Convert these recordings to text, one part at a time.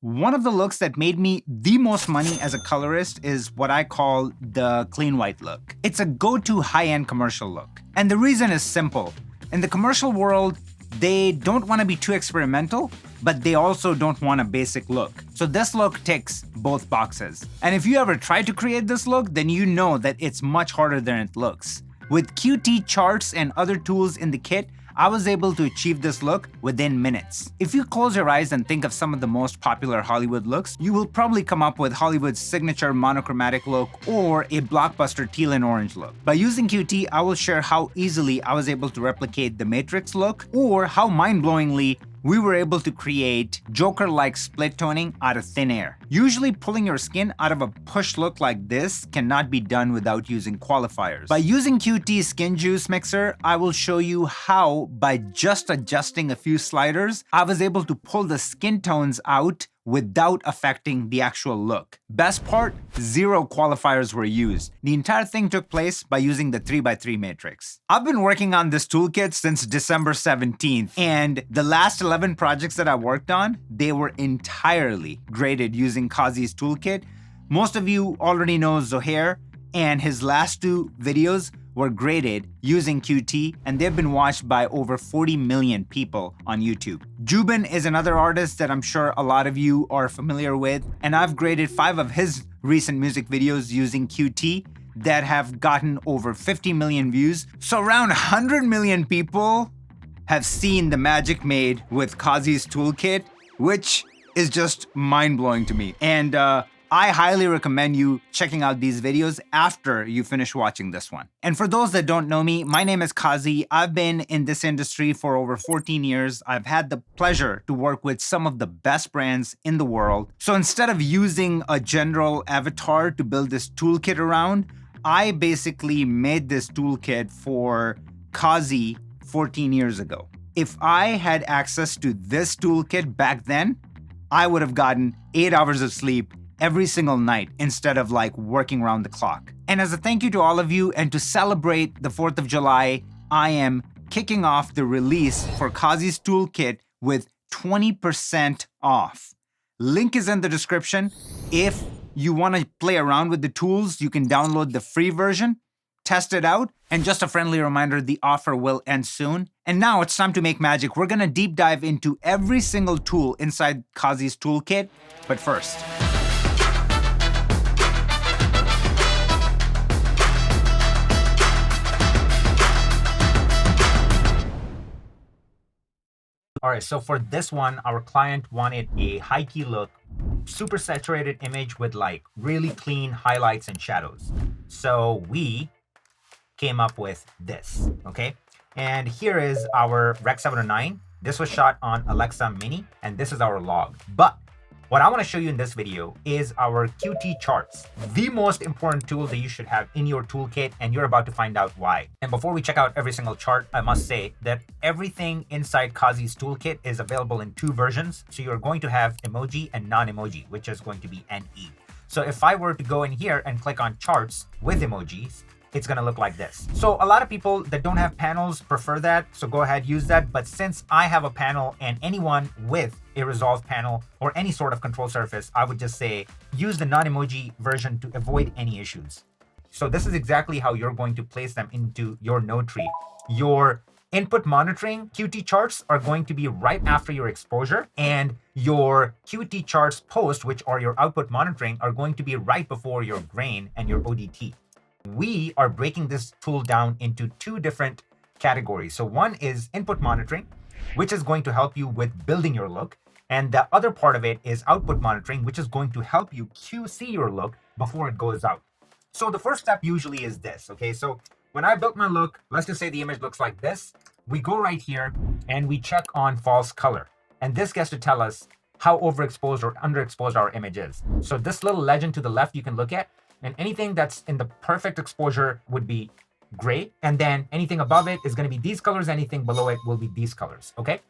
One of the looks that made me the most money as a colorist is what I call the clean white look. It's a go-to high-end commercial look. And the reason is simple. In the commercial world, they don't want to be too experimental, but they also don't want a basic look. So this look ticks both boxes. And if you ever try to create this look, then you know that it's much harder than it looks. With QT charts and other tools in the kit, I was able to achieve this look within minutes. If you close your eyes and think of some of the most popular Hollywood looks, you will probably come up with Hollywood's signature monochromatic look or a blockbuster teal and orange look. By using QT, I will share how easily I was able to replicate the Matrix look, or how mind-blowingly we were able to create Joker-like split toning out of thin air. Usually pulling your skin out of a push look like this cannot be done without using qualifiers. By using QT's Skin Juice Mixer, I will show you how, by just adjusting a few sliders, I was able to pull the skin tones out without affecting the actual look. Best part, 0 qualifiers were used. The entire thing took place by using the 3x3 matrix. I've been working on this toolkit since December 17th, and the last 11 projects that I worked on, they were entirely graded using Qazi's toolkit. Most of you already know Zohair, and his last 2 videos were graded using QT, and they've been watched by over 40 million people on YouTube. Jubin is another artist that I'm sure a lot of you are familiar with, and I've graded 5 of his recent music videos using QT that have gotten over 50 million views. So around 100 million people have seen the magic made with Qazi's toolkit, which is just mind-blowing to me. And I highly recommend you checking out these videos after you finish watching this one. And for those that don't know me, my name is Qazi. I've been in this industry for over 14 years. I've had the pleasure to work with some of the best brands in the world. So instead of using a general avatar to build this toolkit around, I basically made this toolkit for Qazi 14 years ago. If I had access to this toolkit back then, I would have gotten 8 hours of sleep every single night instead of like working around the clock. And as a thank you to all of you, and to celebrate the 4th of July, I am kicking off the release for Qazi's toolkit with 20% off. Link is in the description. If you want to play around with the tools, you can download the free version, test it out, and just a friendly reminder, the offer will end soon. And now it's time to make magic. We're gonna deep dive into every single tool inside Qazi's toolkit, but first, all right, so for this one, our client wanted a high key look, super saturated image with like really clean highlights and shadows. So we came up with this, okay? And here is our Rec 709. This was shot on Alexa Mini, and this is our log. But what I want to show you in this video is our QT charts, the most important tool that you should have in your toolkit, and you're about to find out why. And before we check out every single chart, I must say that everything inside Qazi's toolkit is available in 2 versions. So you're going to have emoji and non-emoji, which is going to be NE. So if I were to go in here and click on charts with emojis, it's gonna look like this. So a lot of people that don't have panels prefer that, so go ahead, use that. But since I have a panel, and anyone with a resolved panel or any sort of control surface, I would just say use the non-emoji version to avoid any issues. So this is exactly how you're going to place them into your node tree. Your input monitoring QT charts are going to be right after your exposure, and your QT charts post, which are your output monitoring, are going to be right before your grain and your ODT. We are breaking this tool down into 2 different categories. So one is input monitoring, which is going to help you with building your look. And the other part of it is output monitoring, which is going to help you QC your look before it goes out. So the first step usually is this, okay? So when I built my look, let's just say the image looks like this. We go right here and we check on false color. And this gets to tell us how overexposed or underexposed our image is. So this little legend to the left you can look at, and anything that's in the perfect exposure would be gray. And then anything above it is going to be these colors. Anything below it will be these colors. Okay.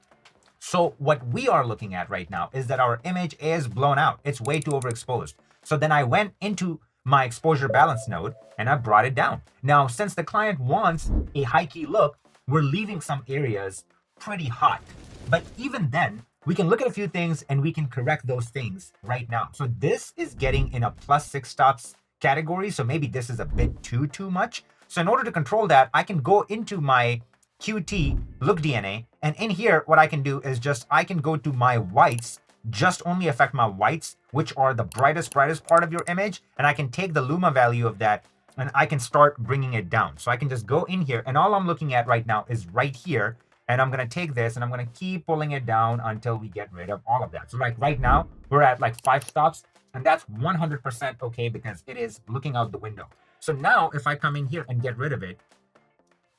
So what we are looking at right now is that our image is blown out. It's way too overexposed. So then I went into my exposure balance node and I brought it down. Now, since the client wants a high key look, we're leaving some areas pretty hot. But even then, we can look at a few things and we can correct those things right now. So this is getting in a +6 stops category. So maybe this is a bit too much. So in order to control that, I can go into my QT look DNA, and in here, what I can do is I can go to my whites, just only affect my whites, which are the brightest part of your image. And I can take the Luma value of that and I can start bringing it down. So I can just go in here, and all I'm looking at right now is right here. And I'm going to take this and I'm going to keep pulling it down until we get rid of all of that. So like right now, we're at like 5 stops, and that's 100% okay because it is looking out the window. So now if I come in here and get rid of it,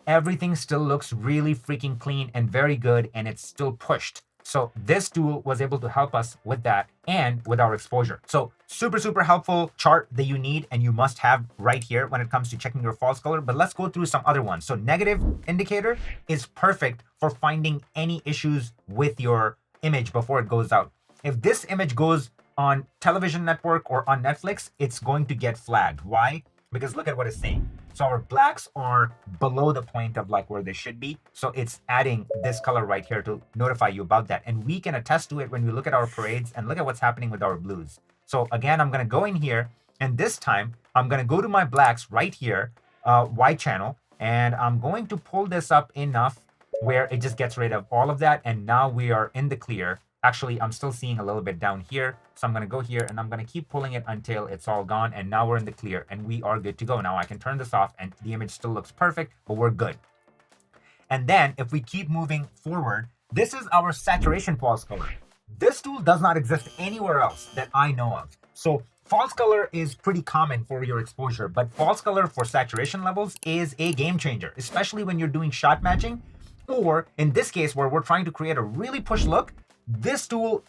everything still looks really freaking clean and very good, and it's still pushed. So this tool was able to help us with that and with our exposure. So super helpful chart that you need and you must have right here when it comes to checking your false color. But let's go through some other ones. So negative indicator is perfect for finding any issues with your image before it goes out. If this image goes on television network or on Netflix, it's going to get flagged. Why? Because look at what it's saying. So our blacks are below the point of like where they should be. So it's adding this color right here to notify you about that. And we can attest to it when we look at our parades and look at what's happening with our blues. So again, I'm going to go in here, and this time I'm going to go to my blacks right here, white channel, and I'm going to pull this up enough where it just gets rid of all of that. And now we are in the clear. Actually, I'm still seeing a little bit down here. So I'm going to go here and I'm going to keep pulling it until it's all gone. And now we're in the clear and we are good to go. Now I can turn this off and the image still looks perfect, but we're good. And then if we keep moving forward, this is our saturation false color. This tool does not exist anywhere else that I know of. So false color is pretty common for your exposure, but false color for saturation levels is a game changer, especially when you're doing shot matching, or in this case where we're trying to create a really push look. This tool,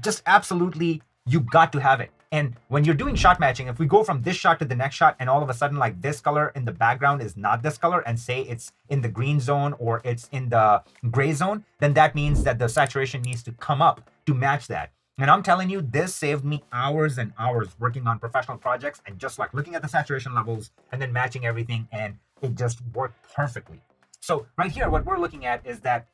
just absolutely, you got to have it. And when you're doing shot matching, if we go from this shot to the next shot and all of a sudden like this color in the background is not this color, and say it's in the green zone or it's in the gray zone, then that means that the saturation needs to come up to match that. And I'm telling you, this saved me hours and hours working on professional projects and just like looking at the saturation levels and then matching everything, and it just worked perfectly. So right here, what we're looking at is that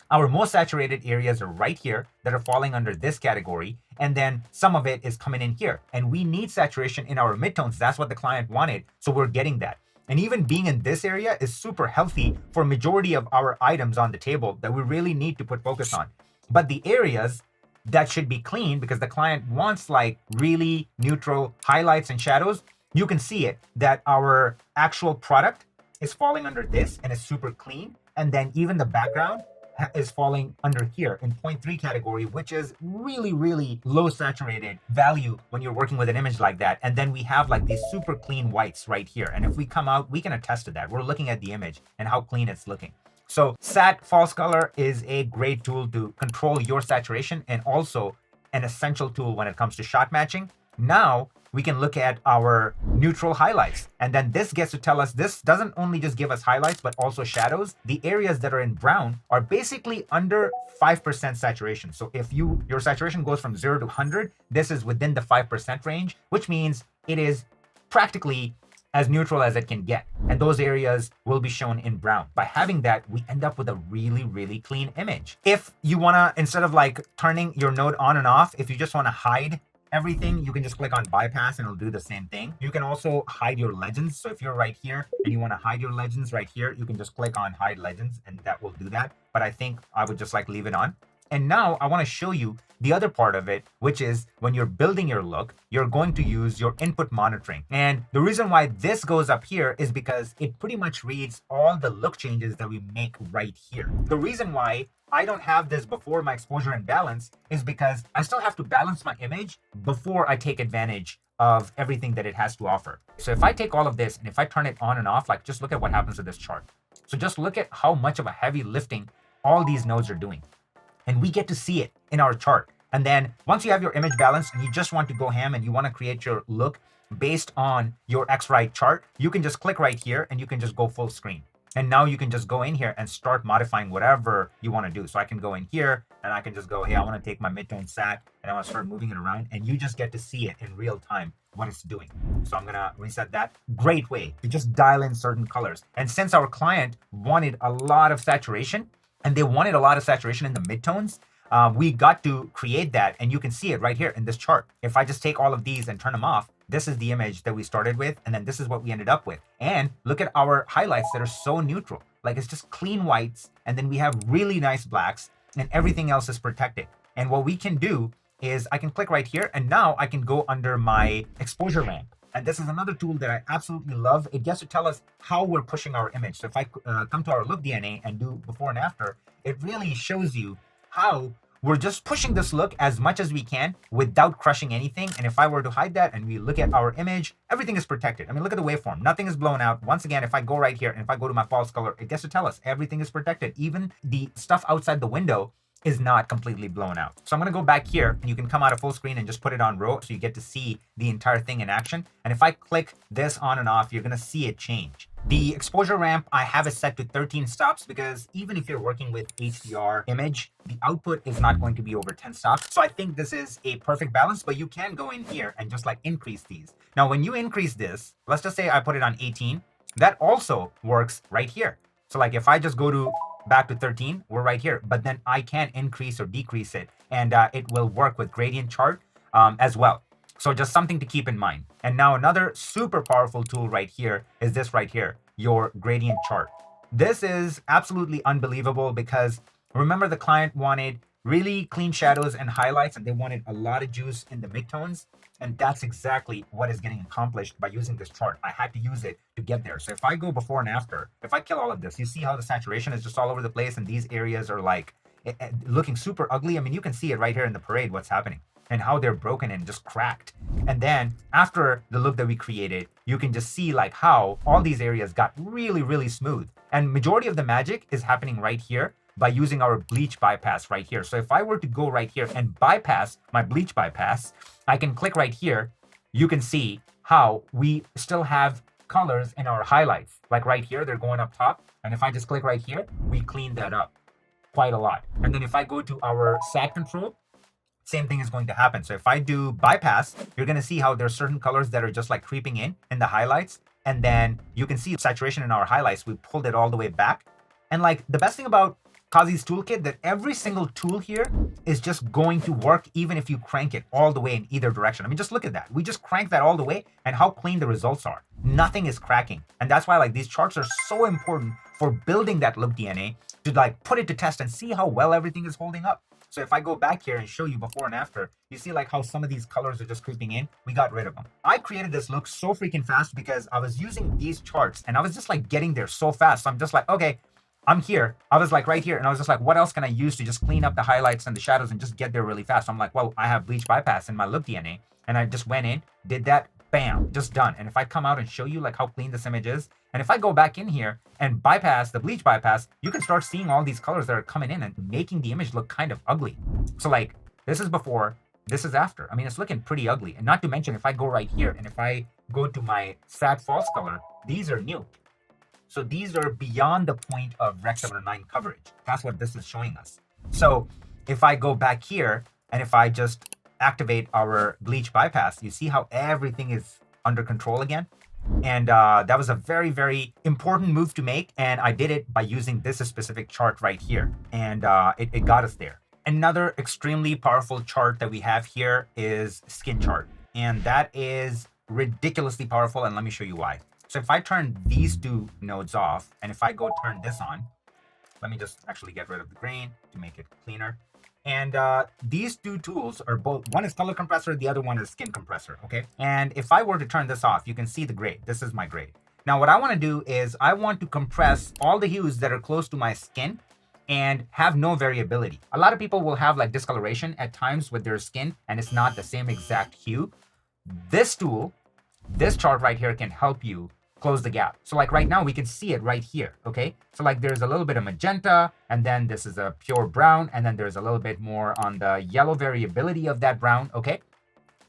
our most saturated areas are right here that are falling under this category. And then some of it is coming in here. And we need saturation in our midtones. That's what the client wanted. So we're getting that. And even being in this area is super healthy for majority of our items on the table that we really need to put focus on. But the areas that should be clean, because the client wants like really neutral highlights and shadows, you can see it that our actual product is falling under this and it's super clean. And then even the background is falling under here in 0.3 category, which is really low saturated value when you're working with an image like that. And then we have like these super clean whites right here. And if we come out, we can attest to that. We're looking at the image and how clean it's looking. So sat false color is a great tool to control your saturation and also an essential tool when it comes to shot matching. Now we can look at our neutral highlights. And then this gets to tell us, this doesn't only just give us highlights, but also shadows. The areas that are in brown are basically under 5% saturation. So if your saturation goes from 0 to 100, this is within the 5% range, which means it is practically as neutral as it can get. And those areas will be shown in brown. By having that, we end up with a really clean image. If you wanna, instead of like turning your node on and off, if you just wanna hide everything, you can just click on bypass and it'll do the same thing. You can also hide your legends. So if you're right here and you want to hide your legends right here, you can just click on hide legends and that will do that. But I think I would just like leave it on. And now I want to show you the other part of it, which is when you're building your look, you're going to use your input monitoring. And the reason why this goes up here is because it pretty much reads all the look changes that we make right here. The reason why I don't have this before my exposure and balance is because I still have to balance my image before I take advantage of everything that it has to offer. So if I take all of this and if I turn it on and off, like just look at what happens to this chart. So just look at how much of a heavy lifting all these nodes are doing. And we get to see it in our chart. And then once you have your image balanced and you just want to go ham and you want to create your look based on your X-Rite chart, you can just click right here and you can just go full screen. And now you can just go in here and start modifying whatever you want to do. So I can go in here and I can just go, hey, I want to take my midtone sat and I want to start moving it around. And you just get to see it in real time, what it's doing. So I'm going to reset that. Great way to just dial in certain colors. And since our client wanted a lot of saturation and they wanted a lot of saturation in the midtones, we got to create that, and you can see it right here in this chart. If I just take all of these and turn them off, this is the image that we started with, and then this is what we ended up with. And look at our highlights that are so neutral. Like, it's just clean whites, and then we have really nice blacks, and everything else is protected. And what we can do is I can click right here, and now I can go under my exposure ramp. And this is another tool that I absolutely love. It gets to tell us how we're pushing our image. So if I come to our look DNA and do before and after, it really shows you how we're just pushing this look as much as we can without crushing anything. And if I were to hide that and we look at our image, everything is protected. I mean, look at the waveform. Nothing is blown out. Once again, if I go right here and if I go to my false color, it gets to tell us everything is protected. Even the stuff outside the window is not completely blown out. So I'm going to go back here, and you can come out of full screen and just put it on RAW so you get to see the entire thing in action. And if I click this on and off, you're going to see it change. The exposure ramp, I have it set to 13 stops because even if you're working with HDR image, the output is not going to be over 10 stops. So I think this is a perfect balance, but you can go in here and just like increase these. Now, when you increase this, let's just say I put it on 18, that also works right here. So like if I just go to back to 13, we're right here, but then I can increase or decrease it, and it will work with gradient chart as well. So just something to keep in mind. And now another super powerful tool right here is this right here, your gradient chart. This is absolutely unbelievable because remember the client wanted really clean shadows and highlights, and they wanted a lot of juice in the midtones. And that's exactly what is getting accomplished by using this chart. I had to use it to get there. So if I go before and after, if I kill all of this, you see how the saturation is just all over the place, and these areas are like looking super ugly. I mean, you can see it right here in the parade, what's happening and how they're broken and just cracked. And then after the look that we created, you can just see like how all these areas got really, really smooth. And majority of the magic is happening right here by using our bleach bypass right here. So if I were to go right here and bypass my bleach bypass, I can click right here. You can see how we still have colors in our highlights. Like right here, they're going up top. And if I just click right here, we clean that up quite a lot. And then if I go to our sag control, same thing is going to happen. So if I do bypass, you're going to see how there's certain colors that are just like creeping in the highlights. And then you can see saturation in our highlights. We pulled it all the way back. And like the best thing about Qazi's toolkit, that every single tool here is just going to work even if you crank it all the way in either direction. I mean, just look at that. We just crank that all the way and how clean the results are. Nothing is cracking. And that's why like these charts are so important for building that look DNA, to like put it to test and see how well everything is holding up. So if I go back here and show you before and after, you see like how some of these colors are just creeping in. We got rid of them. I created this look so freaking fast because I was using these charts and I was just like getting there so fast. So I'm just like, okay, I'm here. I was like right here, and I was just like, what else can I use to just clean up the highlights and the shadows and just get there really fast? So I'm like, well, I have bleach bypass in my look DNA, and I just went in, did that, bam, just done. And if I come out and show you like how clean this image is, and if I go back in here and bypass the bleach bypass, you can start seeing all these colors that are coming in and making the image look kind of ugly. So like, this is before, this is after. I mean, it's looking pretty ugly. And not to mention, if I go right here and if I go to my sag false color, these are new. So these are beyond the point of Rec. 709 coverage. That's what this is showing us. So if I go back here and if I just activate our bleach bypass, you see how everything is under control again. And that was a very, very important move to make. And I did it by using this specific chart right here. And it got us there. Another extremely powerful chart that we have here is skin chart. And that is ridiculously powerful. And let me show you why. So if I turn these two nodes off, and if I go turn this on, let me just actually get rid of the grain to make it cleaner. And these two tools are both, one is Color Compressor, the other one is Skin Compressor, okay? And if I were to turn this off, you can see the grade. This is my grade. Now what I want to do is I want to compress all the hues that are close to my skin and have no variability. A lot of people will have like discoloration at times with their skin and it's not the same exact hue. This tool, this chart right here can help you close the gap. So like right now we can see it right here, okay? So like there's a little bit of magenta, and then this is a pure brown, and then there's a little bit more on the yellow variability of that brown, okay?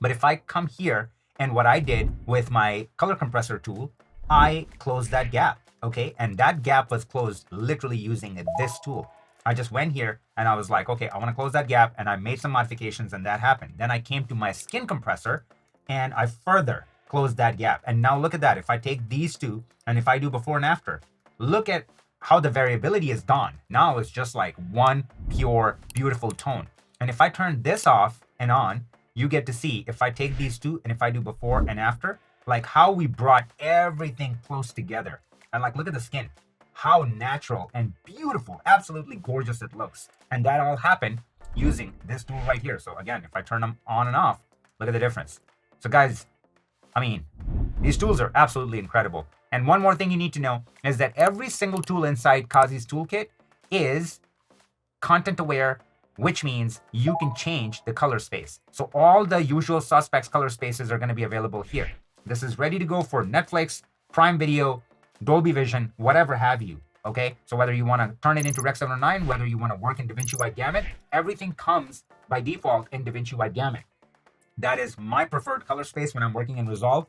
But if I come here, and what I did with my Color Compressor tool, I closed that gap, okay? And that gap was closed literally using this tool. I just went here and I was like, okay, I want to close that gap, and I made some modifications and that happened. Then I came to my Skin Compressor and I further close that gap. And now look at that. If I take these two and if I do before and after, look at how the variability is gone. Now it's just like one pure, beautiful tone. And if I turn this off and on, you get to see if I take these two and if I do before and after, like how we brought everything close together. And like, look at the skin, how natural and beautiful, absolutely gorgeous it looks. And that all happened using this tool right here. So again, if I turn them on and off, look at the difference. So guys, I mean, these tools are absolutely incredible. And one more thing you need to know is that every single tool inside Qazi's toolkit is content aware, which means you can change the color space. So all the usual suspects color spaces are going to be available here. This is ready to go for Netflix, Prime Video, Dolby Vision, whatever have you. Okay, so whether you want to turn it into Rec 709, whether you want to work in DaVinci Wide Gamut, everything comes by default in DaVinci Wide Gamut. That is my preferred color space when I'm working in Resolve.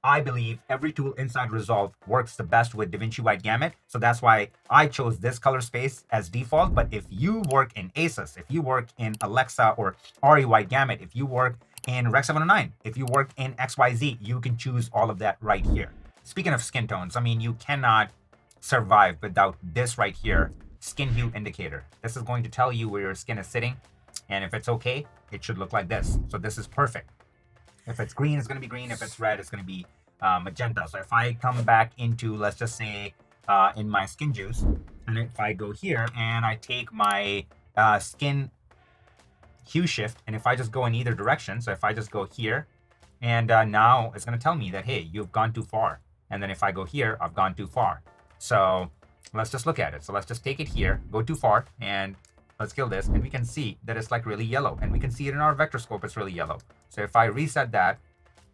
I believe every tool inside Resolve works the best with DaVinci Wide Gamut. So that's why I chose this color space as default. But if you work in Asus, if you work in Alexa or RE Wide Gamut, if you work in Rec 709, if you work in XYZ, you can choose all of that right here. Speaking of skin tones, I mean, you cannot survive without this right here, skin hue indicator. This is going to tell you where your skin is sitting. And if it's okay, it should look like this. So this is perfect. If it's green, it's going to be green. If it's red, it's going to be magenta. So if I come back into, let's just say, in my skin juice, and if I go here and I take my skin hue shift, and if I just go in either direction, so if I just go here, and now it's going to tell me that, hey, you've gone too far. And then if I go here, I've gone too far. So let's just look at it. So let's just take it here, go too far, and let's kill this. And we can see that it's like really yellow. And we can see it in our vector scope, it's really yellow. So if I reset that,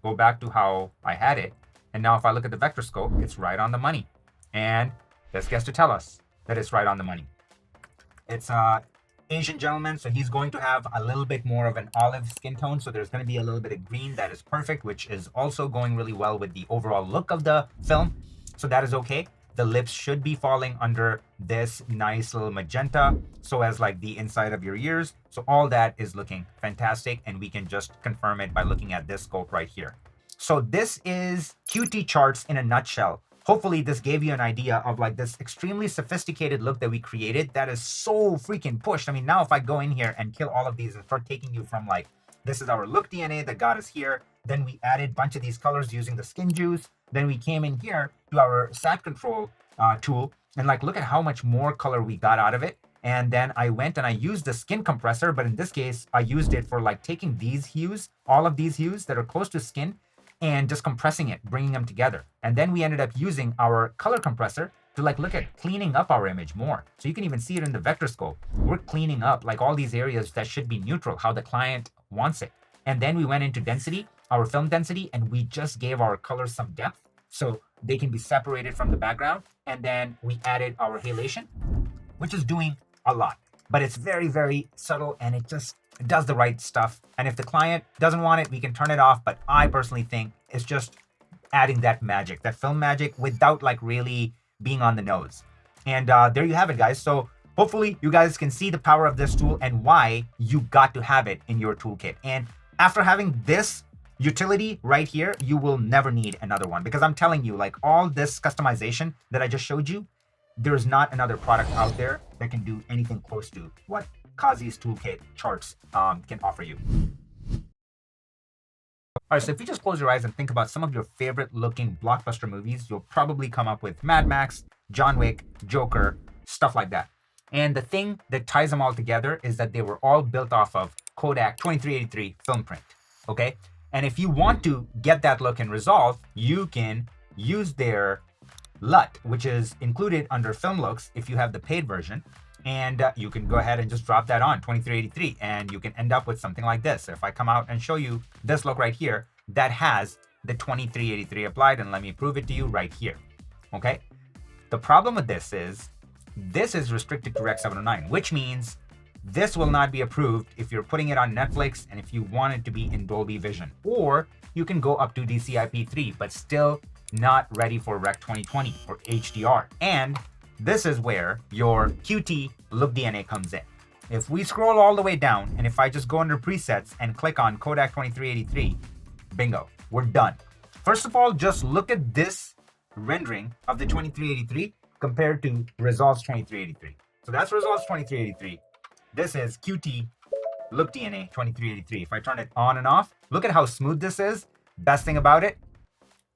go back to how I had it, and now if I look at the vector scope, it's right on the money. And this gets to tell us that it's right on the money. It's Asian gentleman, so he's going to have a little bit more of an olive skin tone. So there's going to be a little bit of green that is perfect, which is also going really well with the overall look of the film. So that is okay. The lips should be falling under this nice little magenta, so as like the inside of your ears. So all that is looking fantastic, and we can just confirm it by looking at this scope right here. So this is QT charts in a nutshell. Hopefully this gave you an idea of like this extremely sophisticated look that we created that is so freaking pushed. I mean, now if I go in here and kill all of these and start taking you from like, this is our look DNA that got us here. Then we added a bunch of these colors using the skin juice. Then we came in here to our sat control tool, and like, look at how much more color we got out of it. And then I went and I used the skin compressor, but in this case, I used it for like taking these hues, all of these hues that are close to skin, and just compressing it, bringing them together. And then we ended up using our color compressor to like look at cleaning up our image more. So you can even see it in the vector scope. We're cleaning up like all these areas that should be neutral, how the client wants it. And then we went into density, our film density, and we just gave our colors some depth so they can be separated from the background. And then we added our halation, which is doing a lot, but it's very, very subtle, and it just does the right stuff. And if the client doesn't want it, we can turn it off. But I personally think it's just adding that magic, that film magic, without like really being on the nose. And there you have it, guys. So hopefully you guys can see the power of this tool and why you got to have it in your toolkit. And after having this utility right here, you will never need another one, because I'm telling you, like, all this customization that I just showed you, there's not another product out there that can do anything close to what Qazi's toolkit charts can offer you. All right, so if you just close your eyes and think about some of your favorite looking blockbuster movies, you'll probably come up with Mad Max, John Wick, Joker, stuff like that. And the thing that ties them all together is that they were all built off of Kodak 2383 film print, okay? And if you want to get that look in Resolve, you can use their LUT, which is included under film looks if you have the paid version. And you can go ahead and just drop that on 2383, and you can end up with something like this. So if I come out and show you this look right here, that has the 2383 applied, and let me prove it to you right here, okay? The problem with this is restricted to Rec 709, which means this will not be approved if you're putting it on Netflix and if you want it to be in Dolby Vision. Or you can go up to DCI-P3, but still not ready for Rec 2020 or HDR. And this is where your QT look DNA comes in. If we scroll all the way down, and if I just go under presets and click on Kodak 2383, bingo, we're done. First of all, just look at this rendering of the 2383. compared to Resolves 2383. So that's Resolves 2383. This is QT Look DNA 2383. If I turn it on and off, look at how smooth this is. Best thing about it,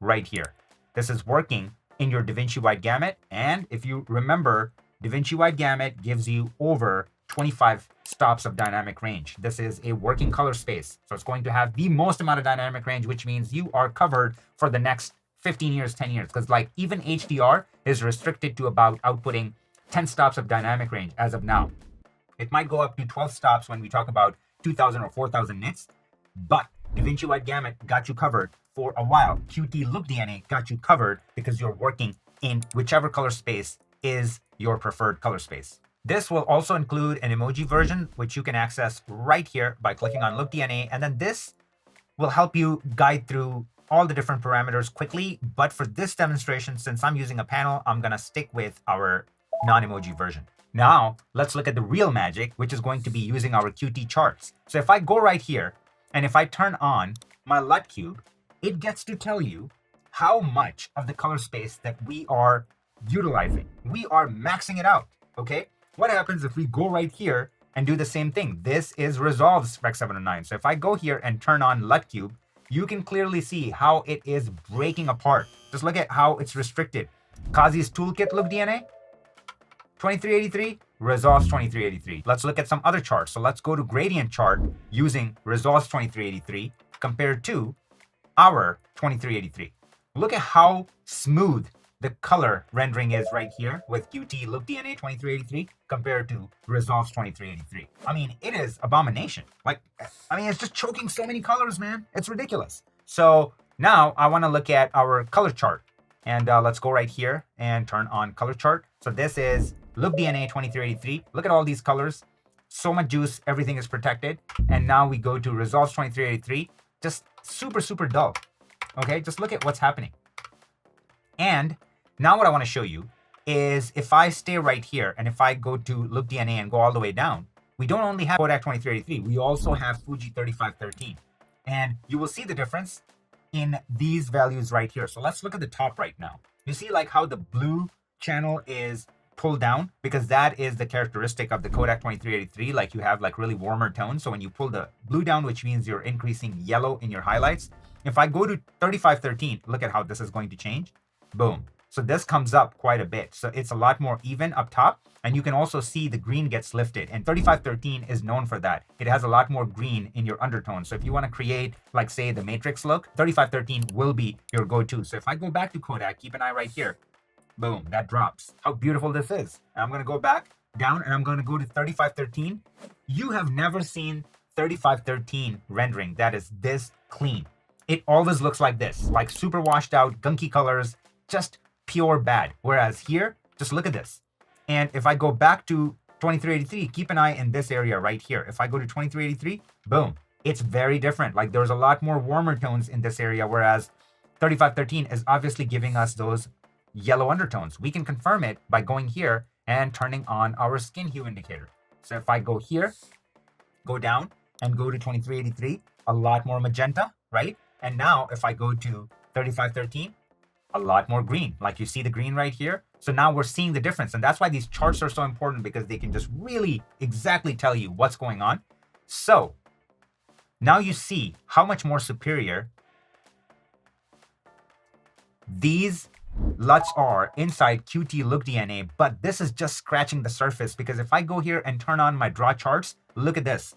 right here. This is working in your DaVinci Wide Gamut. And if you remember, DaVinci Wide Gamut gives you over 25 stops of dynamic range. This is a working color space. So it's going to have the most amount of dynamic range, which means you are covered for the next 15 years, 10 years. Because like even HDR is restricted to about outputting 10 stops of dynamic range as of now. It might go up to 12 stops when we talk about 2,000 or 4,000 nits, but DaVinci Wide Gamut got you covered for a while. QT Look DNA got you covered because you're working in whichever color space is your preferred color space. This will also include an emoji version, which you can access right here by clicking on Look DNA. And then this will help you guide through all the different parameters quickly. But for this demonstration, since I'm using a panel, I'm gonna stick with our non-emoji version. Now, let's look at the real magic, which is going to be using our QT charts. So if I go right here, and if I turn on my LUT cube, it gets to tell you how much of the color space that we are utilizing. We are maxing it out, okay? What happens if we go right here and do the same thing? This is Resolves Rec 709. So if I go here and turn on LUT cube, you can clearly see how it is breaking apart. Just look at how it's restricted. Qazi's Toolkit Look DNA, 2383, Resolves 2383. Let's look at some other charts. So let's go to gradient chart using Resolves 2383 compared to our 2383. Look at how smooth the color rendering is right here with QT Look DNA 2383 compared to Resolves 2383. I mean, it is abomination. It's just choking so many colors, man. It's ridiculous. So now I want to look at our color chart. And let's go right here and turn on color chart. So this is Look DNA 2383. Look at all these colors. So much juice. Everything is protected. And now we go to Resolves 2383. Just super, super dull. Okay, just look at what's happening. And now what I want to show you is if I stay right here and if I go to Look DNA and go all the way down, we don't only have Kodak 2383. We also have Fuji 3513. And you will see the difference in these values right here. So let's look at the top right now. You see like how the blue channel is pulled down because that is the characteristic of the Kodak 2383. Like you have like really warmer tones. So when you pull the blue down, which means you're increasing yellow in your highlights. If I go to 3513, look at how this is going to change. Boom. So this comes up quite a bit. So it's a lot more even up top. And you can also see the green gets lifted. And 3513 is known for that. It has a lot more green in your undertone. So if you want to create, like say, the Matrix look, 3513 will be your go-to. So if I go back to Kodak, keep an eye right here. Boom, that drops. How beautiful this is. And I'm going to go back down and I'm going to go to 3513. You have never seen 3513 rendering that is this clean. It always looks like this, like super washed out, gunky colors, just pure bad. Whereas here, just look at this. And if I go back to 2383, keep an eye in this area right here. If I go to 2383, boom, it's very different. Like there's a lot more warmer tones in this area, whereas 3513 is obviously giving us those yellow undertones. We can confirm it by going here and turning on our skin hue indicator. So if I go here, go down and go to 2383, a lot more magenta, right? And now if I go to 3513, a lot more green. Like you see the green right here. So now we're seeing the difference. And that's why these charts are so important because they can just really exactly tell you what's going on. So now you see how much more superior these LUTs are inside QT Look DNA, but this is just scratching the surface because if I go here and turn on my draw charts, look at this.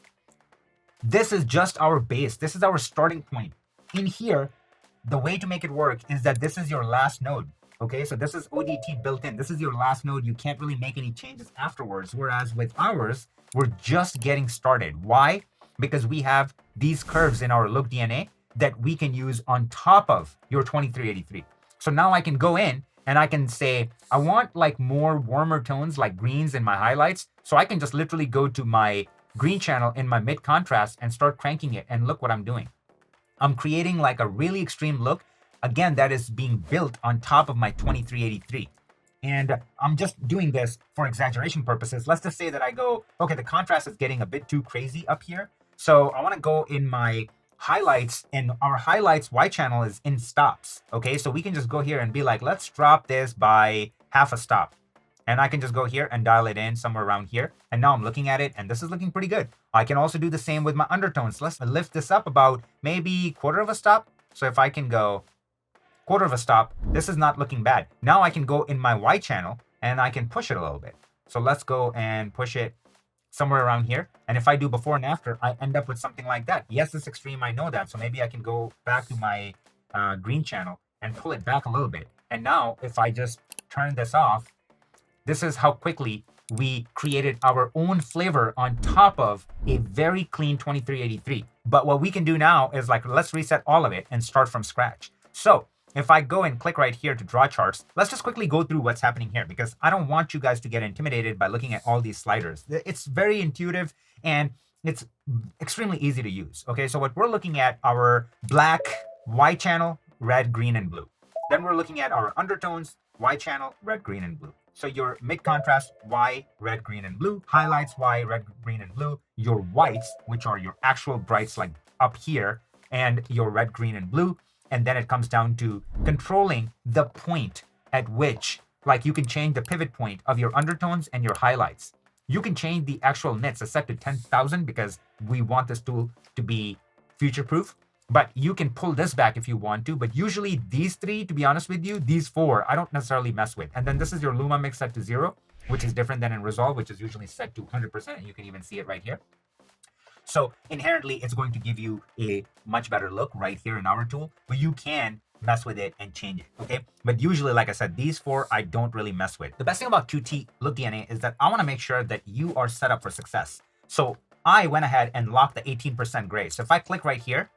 This is just our base. This is our starting point. In here, the way to make it work is that this is your last node. Okay, so this is ODT built in. This is your last node. You can't really make any changes afterwards. Whereas with ours, we're just getting started. Why? Because we have these curves in our Look DNA that we can use on top of your 2383. So now I can go in and I can say, I want like more warmer tones like greens in my highlights. So I can just literally go to my green channel in my mid contrast and start cranking it. And look what I'm doing. I'm creating like a really extreme look. Again, that is being built on top of my 2383. And I'm just doing this for exaggeration purposes. Let's just say that I go, okay, the contrast is getting a bit too crazy up here. So I want to go in my highlights, and our highlights Y channel is in stops. Okay, so we can just go here and be like, let's drop this by half a stop. And I can just go here and dial it in somewhere around here. And now I'm looking at it and this is looking pretty good. I can also do the same with my undertones. Let's lift this up about maybe quarter of a stop. So if I can go quarter of a stop, this is not looking bad. Now I can go in my Y channel and I can push it a little bit. So let's go and push it somewhere around here. And if I do before and after, I end up with something like that. Yes, it's extreme, I know that. So maybe I can go back to my green channel and pull it back a little bit. And now if I just turn this off, this is how quickly we created our own flavor on top of a very clean 2383. But what we can do now is like, let's reset all of it and start from scratch. So if I go and click right here to draw charts, let's just quickly go through what's happening here because I don't want you guys to get intimidated by looking at all these sliders. It's very intuitive and it's extremely easy to use. Okay, so what we're looking at, our black Y channel, red, green, and blue. Then we're looking at our undertones, Y channel, red, green, and blue. So your mid contrast, Y, red, green, and blue. Highlights, Y, red, green, and blue. Your whites, which are your actual brights like up here, and your red, green, and blue. And then it comes down to controlling the point at which, like you can change the pivot point of your undertones and your highlights. You can change the actual nits. It's set to 10,000 because we want this tool to be future-proof. But you can pull this back if you want to. But usually these three, to be honest with you, these four, I don't necessarily mess with. And then this is your Luma mix set to 0, which is different than in Resolve, which is usually set to 100%. And you can even see it right here. So inherently, it's going to give you a much better look right here in our tool. But you can mess with it and change it, okay? But usually, like I said, these four, I don't really mess with. The best thing about QT Look DNA is that I want to make sure that you are set up for success. So I went ahead and locked the 18% gray. So if I click right here,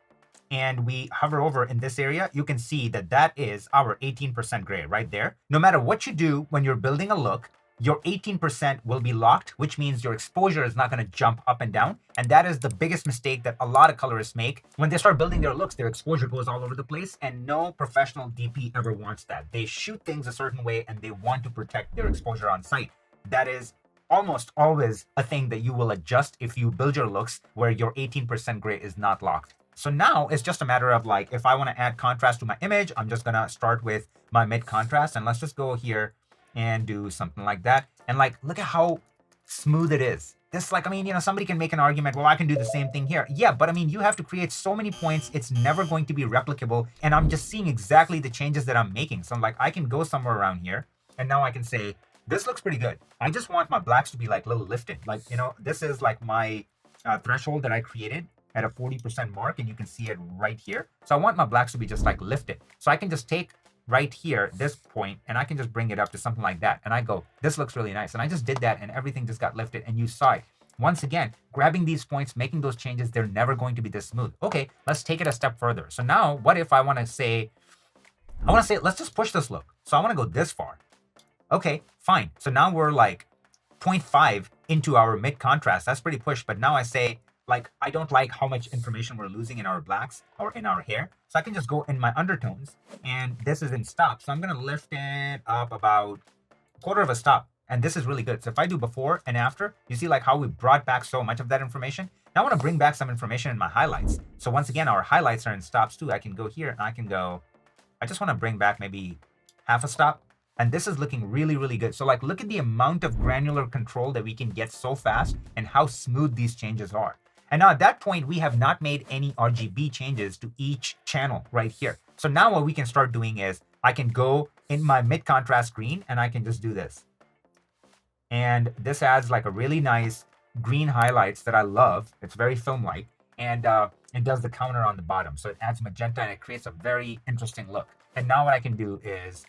and we hover over in this area, you can see that that is our 18% gray right there. No matter what you do when you're building a look, your 18% will be locked, which means your exposure is not going to jump up and down. And that is the biggest mistake that a lot of colorists make. When they start building their looks, their exposure goes all over the place, and no professional DP ever wants that. They shoot things a certain way and they want to protect their exposure on site. That is almost always a thing that you will adjust if you build your looks where your 18% gray is not locked. So now it's just a matter of like, if I want to add contrast to my image, I'm just going to start with my mid contrast, and let's just go here and do something like that. And like, look at how smooth it is. This, like, I mean, you know, somebody can make an argument, well, I can do the same thing here. Yeah, but I mean, you have to create so many points. It's never going to be replicable. And I'm just seeing exactly the changes that I'm making. So I'm like, I can go somewhere around here and now I can say, this looks pretty good. I just want my blacks to be like a little lifted. Like, you know, this is like my threshold that I created at a 40% mark, and you can see it right here. So I want my blacks to be just like lifted. So I can just take right here, this point, and I can just bring it up to something like that. And I go, this looks really nice. And I just did that and everything just got lifted, and you saw it. Once again, grabbing these points, making those changes, they're never going to be this smooth. Okay, let's take it a step further. So now what if I want to say, let's just push this look. So I want to go this far. Okay, fine. So now we're like 0.5 into our mid contrast. That's pretty pushed. But now I say, like, I don't like how much information we're losing in our blacks or in our hair. So I can just go in my undertones, and this is in stop. So I'm going to lift it up about a quarter of a stop. And this is really good. So if I do before and after, you see like how we brought back so much of that information. Now I want to bring back some information in my highlights. So once again, our highlights are in stops too. I can go here and I can go, I just want to bring back maybe half a stop. And this is looking really, really good. So like, look at the amount of granular control that we can get so fast and how smooth these changes are. And now at that point, we have not made any RGB changes to each channel right here. So now what we can start doing is I can go in my mid contrast green and I can just do this. And this adds like a really nice green highlights that I love. It's very film-like, and it does the counter on the bottom. So it adds magenta and it creates a very interesting look. And now what I can do is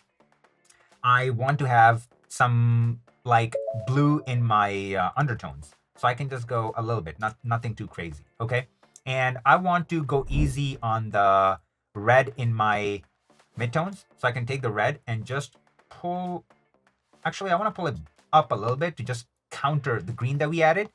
I want to have some like blue in my undertones. So I can just go a little bit, nothing too crazy, okay? And I want to go easy on the red in my midtones. So I can take the red and just pull, actually I want to pull it up a little bit to just counter the green that we added.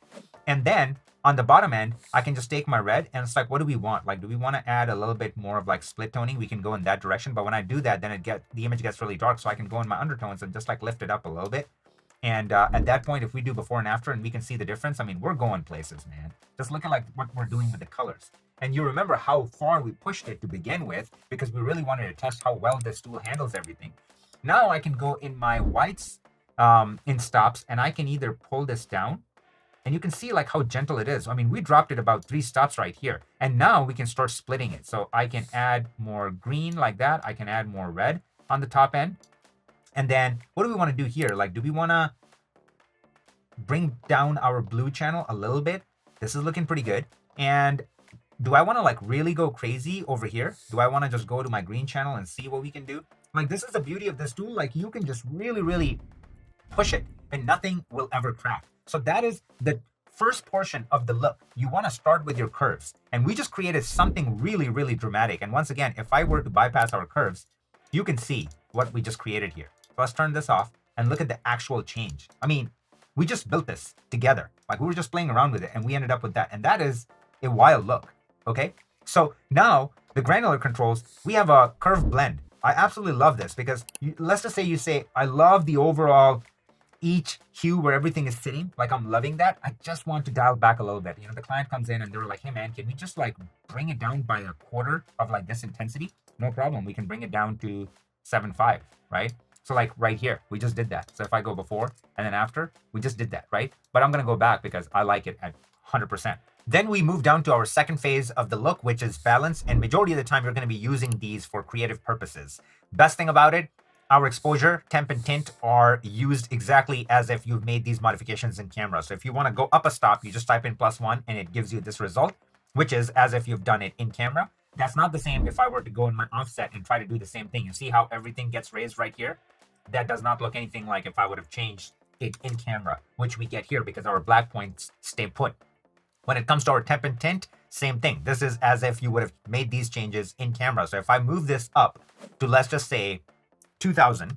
And then on the bottom end, I can just take my red and it's like, what do we want? Like, do we want to add a little bit more of like split toning? We can go in that direction. But when I do that, then the image gets really dark. So I can go in my undertones and just like lift it up a little bit. And at that point, if we do before and after and we can see the difference, I mean, we're going places, man. Just look at like what we're doing with the colors. And you remember how far we pushed it to begin with because we really wanted to test how well this tool handles everything. Now I can go in my whites in stops, and I can either pull this down, and you can see like how gentle it is. I mean, we dropped it about 3 stops right here, and now we can start splitting it. So I can add more green like that. I can add more red on the top end. And then what do we want to do here? Like, do we want to bring down our blue channel a little bit? This is looking pretty good. And do I want to like really go crazy over here? Do I want to just go to my green channel and see what we can do? Like, this is the beauty of this tool. Like, you can just really push it and nothing will ever crack. So that is the first portion of the look. You want to start with your curves. And we just created something really dramatic. And once again, if I were to bypass our curves, you can see what we just created here. So let's turn this off and look at the actual change. I mean, we just built this together. Like, we were just playing around with it and we ended up with that. And that is a wild look. Okay. So now the granular controls, we have a curve blend. I absolutely love this because let's just say you say, I love the overall each hue where everything is sitting. Like, I'm loving that. I just want to dial back a little bit. You know, the client comes in and they're like, hey man, can we just like bring it down by a quarter of like this intensity? No problem. We can bring it down to 7.5, right? So like right here, we just did that. So if I go before and then after, we just did that, right? But I'm going to go back because I like it at 100%. Then we move down to our second phase of the look, which is balance. And majority of the time, you're going to be using these for creative purposes. Best thing about it, our exposure, temp, and tint are used exactly as if you've made these modifications in camera. So if you want to go up a stop, you just type in +1 and it gives you this result, which is as if you've done it in camera. That's not the same if I were to go in my offset and try to do the same thing. You see how everything gets raised right here? That does not look anything like if I would have changed it in camera, which we get here because our black points stay put. When it comes to our temp and tint, same thing. This is as if you would have made these changes in camera. So if I move this up to, let's just say 2000,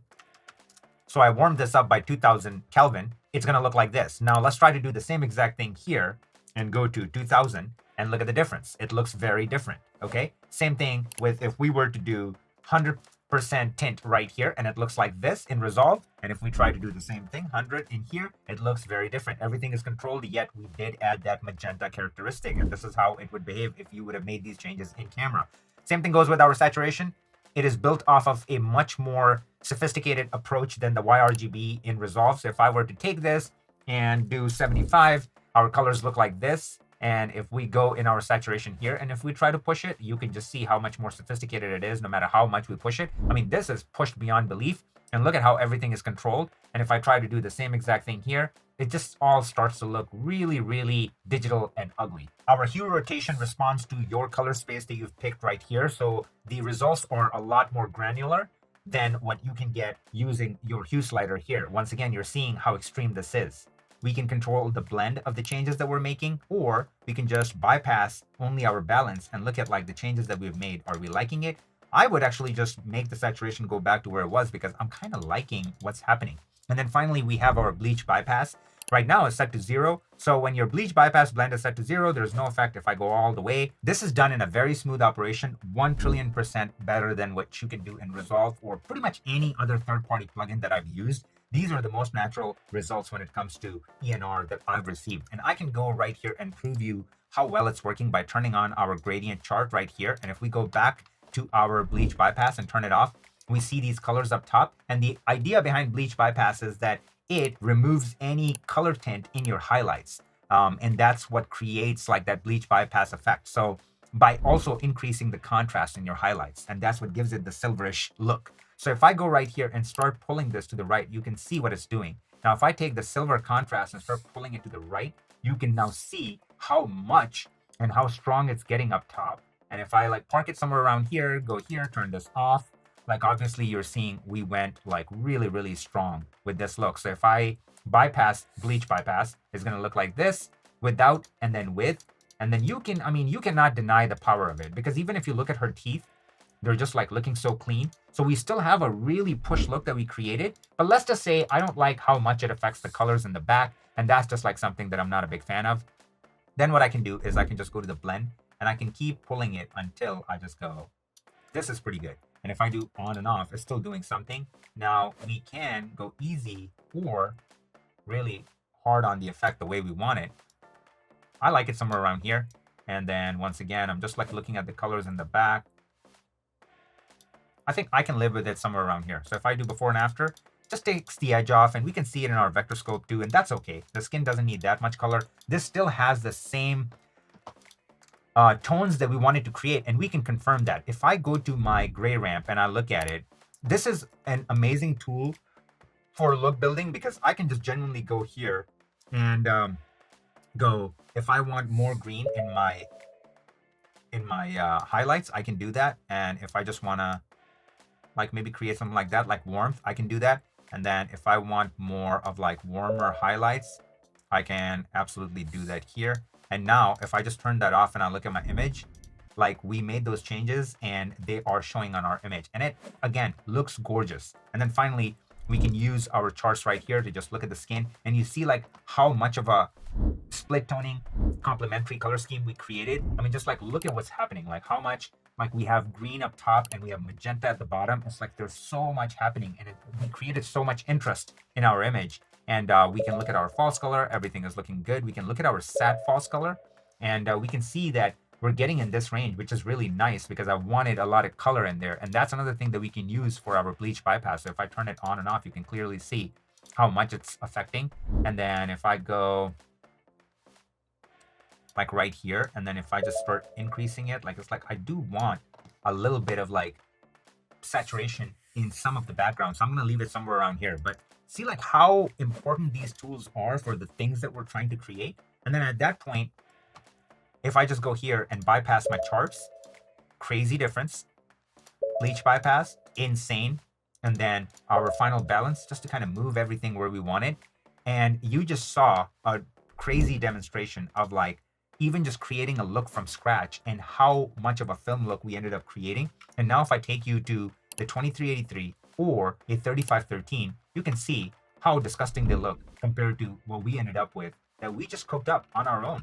so I warmed this up by 2000 Kelvin, it's going to look like this. Now let's try to do the same exact thing here and go to 2000 and look at the difference. It looks very different. Okay. Same thing with if we were to do 100% tint right here and it looks like this in Resolve. And if we try to do the same thing, 100 in here, it looks very different. Everything is controlled, yet we did add that magenta characteristic. And this is how it would behave if you would have made these changes in camera. Same thing goes with our saturation. It is built off of a much more sophisticated approach than the YRGB in Resolve. So if I were to take this and do 75, our colors look like this. And if we go in our saturation here, and if we try to push it, you can just see how much more sophisticated it is no matter how much we push it. I mean, this is pushed beyond belief. And look at how everything is controlled. And if I try to do the same exact thing here, it just all starts to look really digital and ugly. Our hue rotation responds to your color space that you've picked right here. So the results are a lot more granular than what you can get using your hue slider here. Once again, you're seeing how extreme this is. We can control the blend of the changes that we're making, or we can just bypass only our balance and look at like the changes that we've made. Are we liking it? I would actually just make the saturation go back to where it was because I'm kind of liking what's happening. And then finally, we have our bleach bypass. Right now it's set to 0. So when your bleach bypass blend is set to 0, there's no effect if I go all the way. This is done in a very smooth operation, 1,000,000,000% better than what you can do in Resolve or pretty much any other third-party plugin that I've used. These are the most natural results when it comes to ENR that I've received. And I can go right here and prove you how well it's working by turning on our gradient chart right here. And if we go back to our bleach bypass and turn it off, we see these colors up top. And the idea behind bleach bypass is that it removes any color tint in your highlights. And that's what creates like that bleach bypass effect. So by also increasing the contrast in your highlights, and that's what gives it the silverish look. So if I go right here and start pulling this to the right, you can see what it's doing. Now, if I take the silver contrast and start pulling it to the right, you can now see how much and how strong it's getting up top. And if I like park it somewhere around here, go here, turn this off, like obviously you're seeing we went like really strong with this look. So if I bypass bleach bypass, it's going to look like this without and then with. And then you can, I mean, you cannot deny the power of it because even if you look at her teeth, they're just like looking so clean. So we still have a really push look that we created. But let's just say I don't like how much it affects the colors in the back. And that's just like something that I'm not a big fan of. Then what I can do is I can just go to the blend and I can keep pulling it until I just go, this is pretty good. And if I do on and off, it's still doing something. Now we can go easy or really hard on the effect the way we want it. I like it somewhere around here. And then once again, I'm just like looking at the colors in the back. I think I can live with it somewhere around here. So if I do before and after, just takes the edge off, and we can see it in our vector scope too, and that's okay. The skin doesn't need that much color. This still has the same tones that we wanted to create, and we can confirm that. If I go to my gray ramp and I look at it, this is an amazing tool for look building, because I can just genuinely go here and go, if I want more green in my highlights, I can do that. And if I just want to like maybe create something like that, like warmth, I can do that. And then if I want more of like warmer highlights, I can absolutely do that here. And now if I just turn that off and I look at my image, like we made those changes and they are showing on our image, and it again looks gorgeous. And then finally, we can use our charts right here to just look at the skin, and you see like how much of a split toning complementary color scheme we created. I mean, just like look at what's happening, like how much, like we have green up top and we have magenta at the bottom. It's like there's so much happening, and we created so much interest in our image. And we can look at our false color, everything is looking good. We can look at our sat false color, and we can see that we're getting in this range, which is really nice because I wanted a lot of color in there. And that's another thing that we can use for our bleach bypass. So if I turn it on and off, you can clearly see how much it's affecting. And then if I go like right here, and then if I just start increasing it, like it's like I do want a little bit of like saturation in some of the background. So I'm going to leave it somewhere around here. But see like how important these tools are for the things that we're trying to create. And then at that point, if I just go here and bypass my charts, crazy difference. Bleach bypass, insane. And then our final balance, just to kind of move everything where we want it. And you just saw a crazy demonstration of like even just creating a look from scratch and how much of a film look we ended up creating. And now if I take you to the 2383 or a 3513, you can see how disgusting they look compared to what we ended up with that we just cooked up on our own.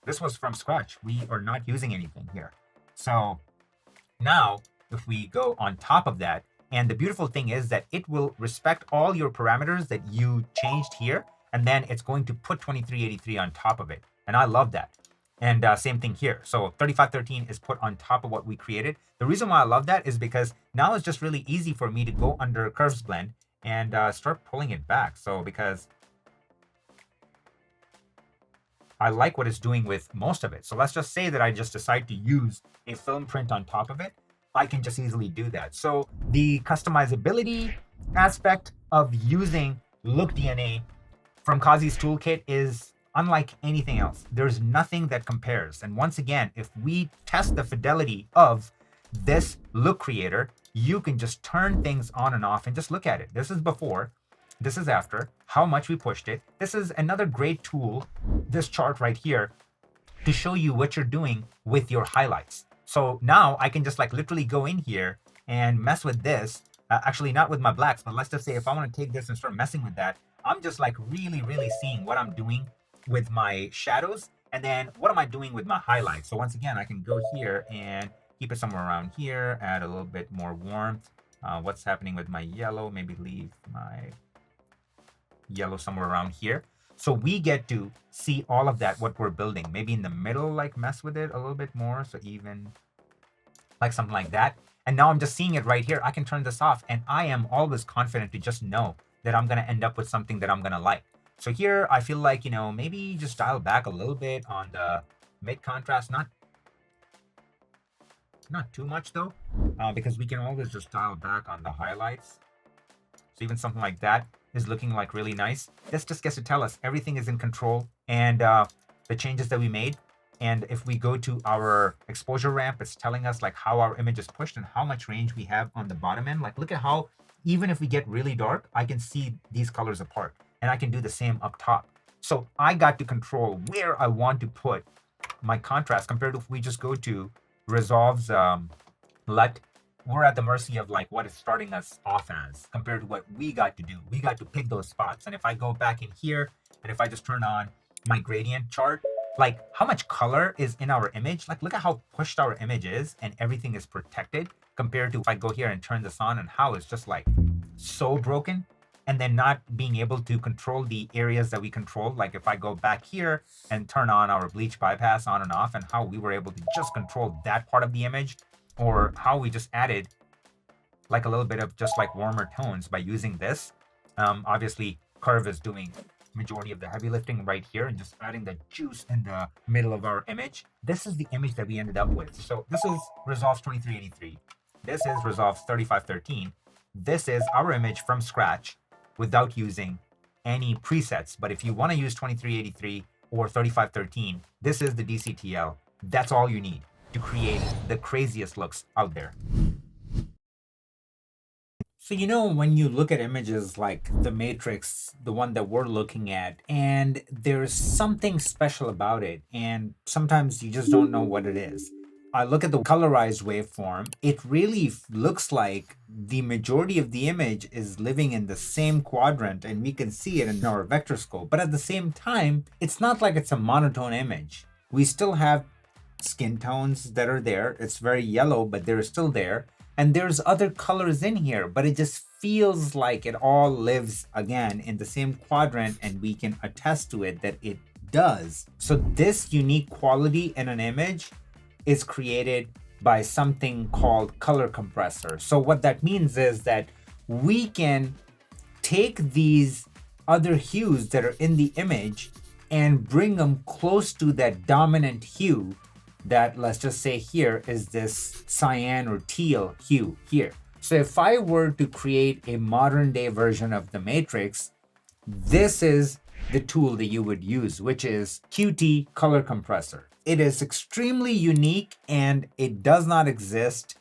This was from scratch. We are not using anything here. So now if we go on top of that, and the beautiful thing is that it will respect all your parameters that you changed here, and then it's going to put 2383 on top of it. And I love that. And same thing here. So 3513 is put on top of what we created. The reason why I love that is because now it's just really easy for me to go under curves blend and start pulling it back. So because I like what it's doing with most of it. So let's just say that I just decide to use a film print on top of it. I can just easily do that. So the customizability aspect of using Look DNA from Qazi's Toolkit is unlike anything else. There's nothing that compares. And once again, if we test the fidelity of this look creator, you can just turn things on and off and just look at it. This is before. This is after, how much we pushed it. This is another great tool, this chart right here, to show you what you're doing with your highlights. So now I can just like literally go in here and mess with this. Actually, not with my blacks, but let's just say if I want to take this and start messing with that, I'm just like really seeing what I'm doing with my shadows. And then what am I doing with my highlights? So once again, I can go here and keep it somewhere around here, add a little bit more warmth. What's happening with my yellow? Maybe leave my yellow somewhere around here. So we get to see all of that, what we're building. Maybe in the middle, like mess with it a little bit more. So even like something like that. And now I'm just seeing it right here. I can turn this off, and I am always confident to just know that I'm going to end up with something that I'm going to like. So here I feel like, you know, maybe just dial back a little bit on the mid contrast, not too much though, because we can always just dial back on the highlights. So even something like that is looking like really nice. This just gets to tell us everything is in control, and the changes that we made. And if we go to our exposure ramp, it's telling us like how our image is pushed and how much range we have on the bottom end. Like look at how, even if we get really dark, I can see these colors apart, and I can do the same up top. So I got to control where I want to put my contrast compared to if we just go to Resolve's LUT. We're at the mercy of like what is starting us off as compared to what we got to do. We got to pick those spots. And if I go back in here and if I just turn on my gradient chart, like how much color is in our image, like look at how pushed our image is and everything is protected compared to if I go here and turn this on and how it's just like so broken, and then not being able to control the areas that we control. Like if I go back here and turn on our bleach bypass on and off, and how we were able to just control that part of the image, or how we just added like a little bit of just like warmer tones by using this. Obviously, Curve is doing majority of the heavy lifting right here and just adding the juice in the middle of our image. This is the image that we ended up with. So this is Resolve 2383. This is Resolve 3513. This is our image from scratch without using any presets. But if you want to use 2383 or 3513, this is the DCTL. That's all you need to create the craziest looks out there. So, you know, when you look at images like the Matrix, the one that we're looking at, and there's something special about it, and sometimes you just don't know what it is. I look at the colorized waveform, it really looks like the majority of the image is living in the same quadrant, and we can see it in our vector scope. But at the same time, it's not like it's a monotone image. We still have skin tones that are there. It's very yellow, but they're still there. And there's other colors in here, but it just feels like it all lives again in the same quadrant, and we can attest to it that it does. So this unique quality in an image is created by something called Color Compressor. So what that means is that we can take these other hues that are in the image and bring them close to that dominant hue that, let's just say here, is this cyan or teal hue here. So if I were to create a modern day version of the Matrix, this is the tool that you would use, which is Qt Color Compressor. It is extremely unique and it does not exist,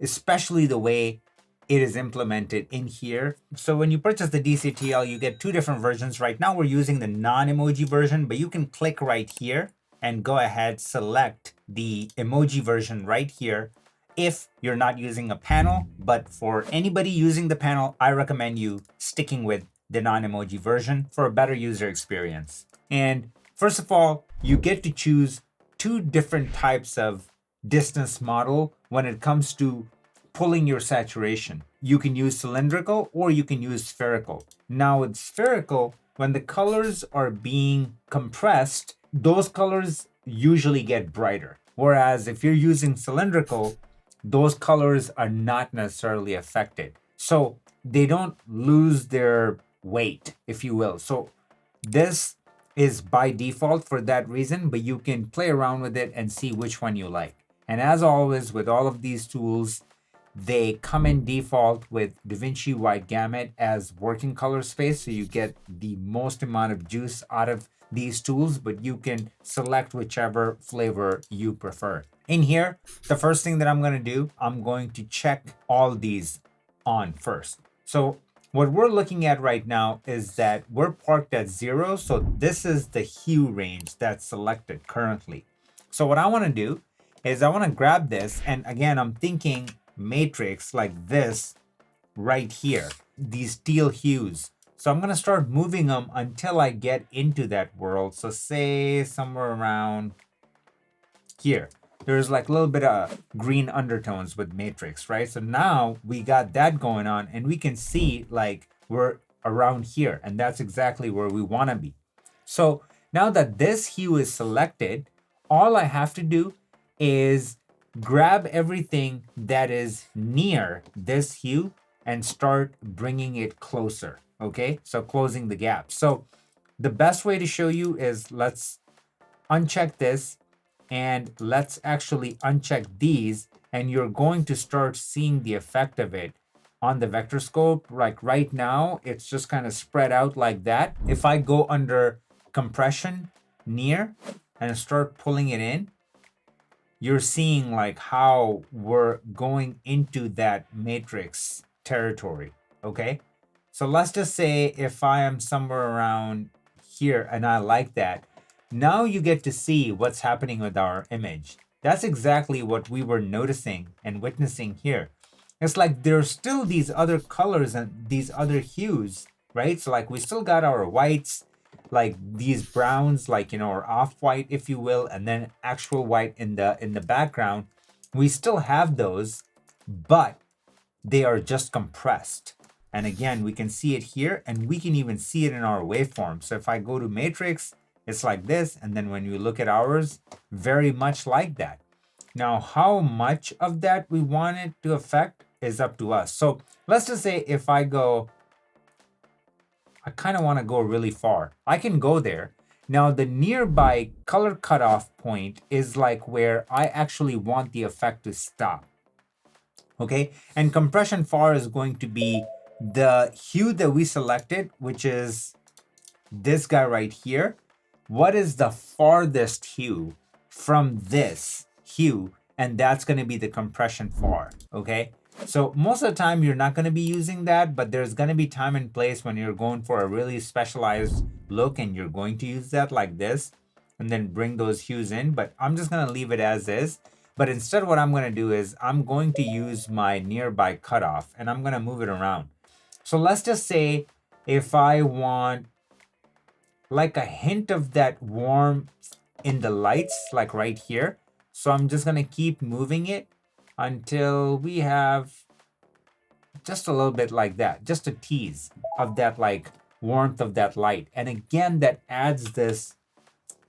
especially the way it is implemented in here. So when you purchase the DCTL, you get two different versions. Right now we're using the non-emoji version, but you can click right here and go ahead, select the emoji version right here if you're not using a panel. But for anybody using the panel, I recommend you sticking with the non-emoji version for a better user experience. And first of all, you get to choose two different types of distance model when it comes to pulling your saturation. You can use cylindrical or you can use spherical. Now with spherical, when the colors are being compressed, those colors usually get brighter. Whereas if you're using cylindrical, those colors are not necessarily affected. So they don't lose their weight, if you will. So this is by default for that reason, but you can play around with it and see which one you like. And as always, with all of these tools, they come in default with DaVinci Wide Gamut as working color space. So you get the most amount of juice out of these tools, but you can select whichever flavor you prefer. In here, the first thing that I'm going to do, I'm going to check all these on first. So what we're looking at right now is that we're parked at 0. So this is the hue range that's selected currently. So what I want to do is I want to grab this. And again, I'm thinking Matrix like this right here, these teal hues. So I'm going to start moving them until I get into that world. So say somewhere around here. There's like a little bit of green undertones with Matrix, right? So now we got that going on and we can see like we're around here, and that's exactly where we want to be. So now that this hue is selected, all I have to do is grab everything that is near this hue and start bringing it closer. Okay, so closing the gap. So the best way to show you is let's uncheck this and let's actually uncheck these, and you're going to start seeing the effect of it on the vector scope. Like right now, it's just kind of spread out like that. If I go under compression near and start pulling it in, you're seeing like how we're going into that matrix territory, okay? So let's just say if I am somewhere around here and I like that, now you get to see what's happening with our image. That's exactly what we were noticing and witnessing here. It's like there's still these other colors and these other hues, right? So like we still got our whites, like these browns, like, you know, or off-white, if you will, and then actual white in the background. We still have those, but they are just compressed. And again, we can see it here, and we can even see it in our waveform. So if I go to matrix, it's like this, and then when you look at ours, very much like that. Now, how much of that we want it to affect, is up to us. So let's just say if I go, I kind of want to go really far. I can go there. Now the nearby color cutoff point is like where I actually want the effect to stop. Okay, and compression far is going to be the hue that we selected, which is this guy right here. What is the farthest hue from this hue? And that's going to be the compression far. Okay, so most of the time you're not going to be using that, but there's going to be time and place when you're going for a really specialized look and you're going to use that like this and then bring those hues in. But I'm just going to leave it as is. But instead what I'm going to do is I'm going to use my nearby cutoff and I'm going to move it around. So let's just say if I want like a hint of that warmth in the lights, like right here. So I'm just going to keep moving it until we have just a little bit like that, just a tease of that like warmth of that light. And again, that adds this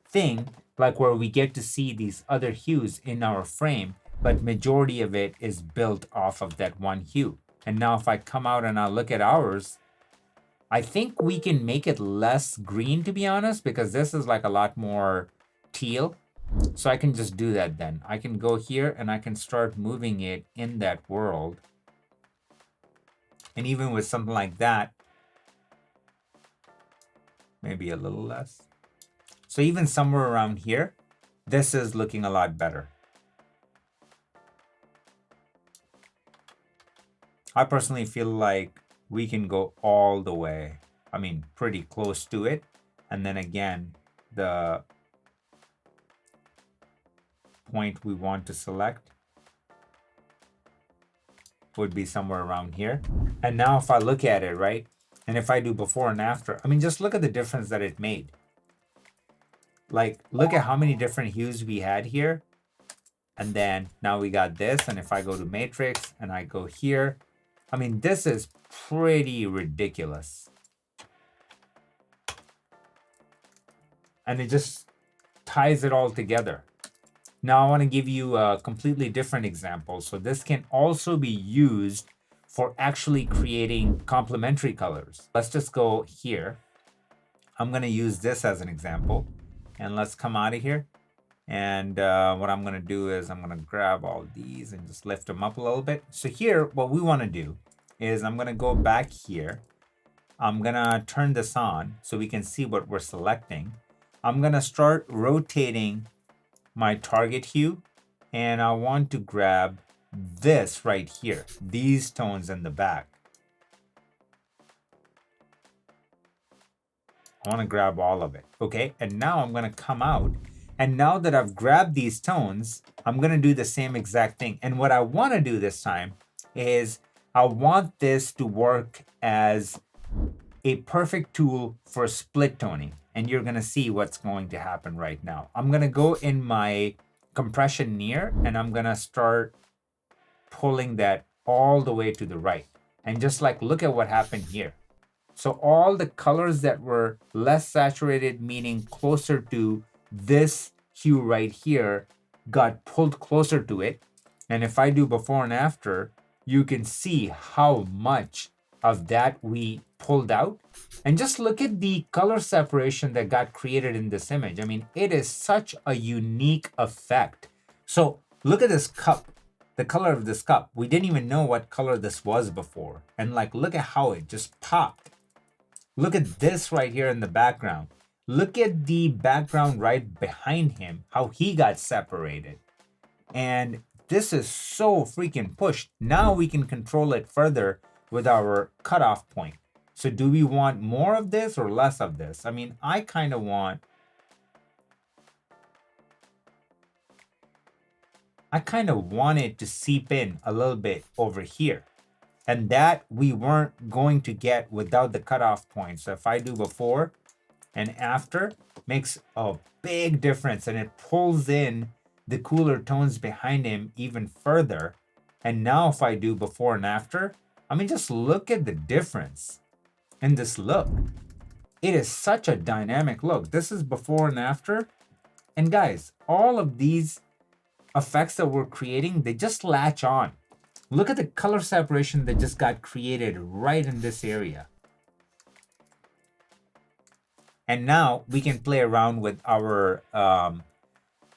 thing like where we get to see these other hues in our frame, but majority of it is built off of that one hue. And now if I come out and I look at ours, I think we can make it less green, to be honest, because this is like a lot more teal. So I can just do that then. I can go here and I can start moving it in that world. And even with something like that, maybe a little less. So even somewhere around here, this is looking a lot better. I personally feel like we can go all the way. I mean, pretty close to it. And then again, the point we want to select would be somewhere around here. And now if I look at it, right? And if I do before and after, I mean, just look at the difference that it made. Like, look at how many different hues we had here. And then now we got this. And if I go to matrix and I go here, I mean, this is pretty ridiculous. And it just ties it all together. Now I want to give you a completely different example. So this can also be used for actually creating complementary colors. Let's just go here. I'm going to use this as an example. And let's come out of here. And what I'm going to do is I'm going to grab all these and just lift them up a little bit. So here, what we want to do is I'm going to go back here. I'm going to turn this on so we can see what we're selecting. I'm going to start rotating my target hue. And I want to grab this right here, these tones in the back. I want to grab all of it, okay? And now I'm going to come out. And now that I've grabbed these tones, I'm going to do the same exact thing. And what I want to do this time is I want this to work as a perfect tool for split toning. And you're going to see what's going to happen right now. I'm going to go in my compression near, and I'm going to start pulling that all the way to the right. And just like, look at what happened here. So all the colors that were less saturated, meaning closer to this hue right here, got pulled closer to it. And if I do before and after, you can see how much of that we pulled out. And just look at the color separation that got created in this image. I mean, it is such a unique effect. So look at this cup, the color of this cup. We didn't even know what color this was before. And like, look at how it just popped. Look at this right here in the background. Look at the background right behind him, how he got separated. And this is so freaking pushed. Now we can control it further with our cutoff point. So do we want more of this or less of this? I mean, I kind of want it to seep in a little bit over here. And that we weren't going to get without the cutoff point. So if I do before and after, makes a big difference. And it pulls in the cooler tones behind him even further. And now if I do before and after, I mean, just look at the difference in this look. It is such a dynamic look. This is before and after. And guys, all of these effects that we're creating, they just latch on. Look at the color separation that just got created right in this area. And now we can play around with our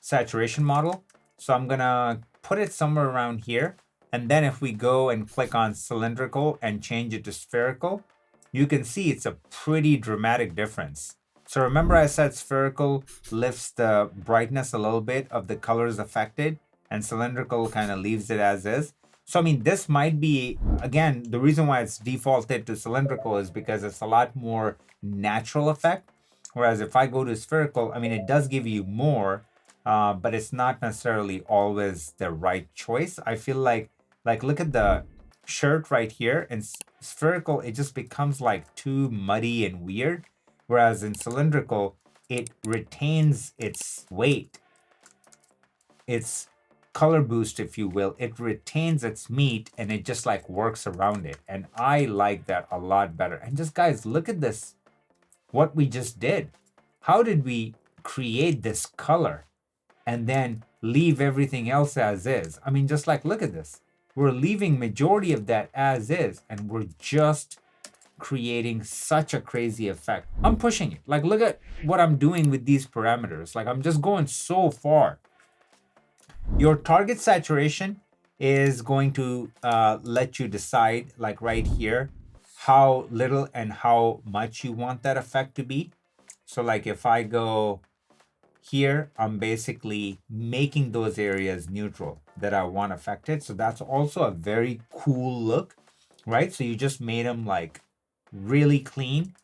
saturation model. So I'm gonna put it somewhere around here. And then if we go and click on cylindrical and change it to spherical, you can see it's a pretty dramatic difference. So remember I said spherical lifts the brightness a little bit of the colors affected, and cylindrical kind of leaves it as is. So I mean, this might be, again, the reason why it's defaulted to cylindrical is because it's a lot more natural effect. Whereas if I go to spherical, I mean, it does give you more, but it's not necessarily always the right choice. I feel like look at the shirt right here. In spherical, it just becomes like too muddy and weird. Whereas in cylindrical, it retains its weight, its color boost, if you will. It retains its meat and it just like works around it. And I like that a lot better. And just guys, look at this. What we just did. How did we create this color and then leave everything else as is? I mean, just like, look at this. We're leaving majority of that as is, and we're just creating such a crazy effect. I'm pushing it. Like, look at what I'm doing with these parameters. Like, I'm just going so far. Your target saturation is going to let you decide, like right here, how little and how much you want that effect to be. So like if I go here, I'm basically making those areas neutral that I want affected. So that's also a very cool look, right? So you just made them like really clean,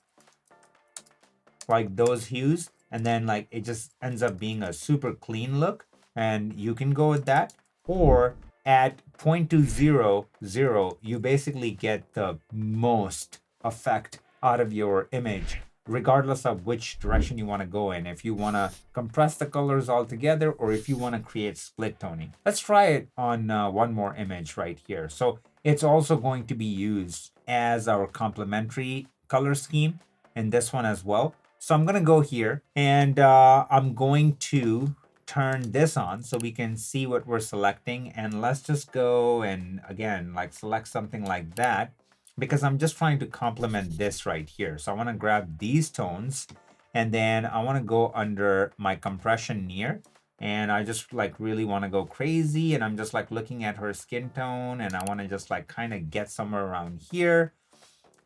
like those hues. And then like it just ends up being a super clean look. And you can go with that. Or at 0.200, you basically get the most effect out of your image, regardless of which direction you want to go in. If you want to compress the colors all together, or if you want to create split toning. Let's try it on one more image right here. So it's also going to be used as our complementary color scheme in this one as well. So I'm going to go here and I'm going to turn this on so we can see what we're selecting. And let's just go and again, like select something like that, because I'm just trying to complement this right here. So I want to grab these tones and then I want to go under my compression near, and I just like really want to go crazy. And I'm just like looking at her skin tone and I want to just like kind of get somewhere around here.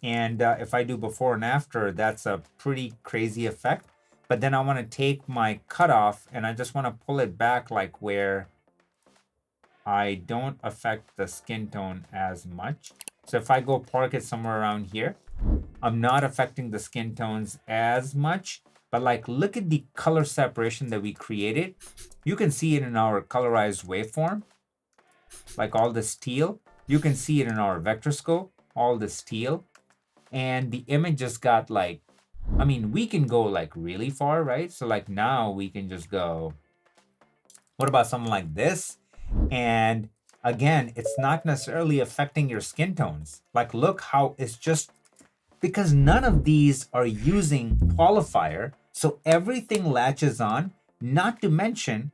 And if I do before and after, that's a pretty crazy effect. But then I want to take my cutoff and I just want to pull it back like where I don't affect the skin tone as much. So if I go park it somewhere around here, I'm not affecting the skin tones as much. But like, look at the color separation that we created. You can see it in our colorized waveform, like all this teal. You can see it in our vector scope, all this teal. And the image just got like, I mean, we can go like really far, right? So like now we can just go, what about something like this? And again, it's not necessarily affecting your skin tones. Like, look how it's just, because none of these are using qualifier. So everything latches on, not to mention,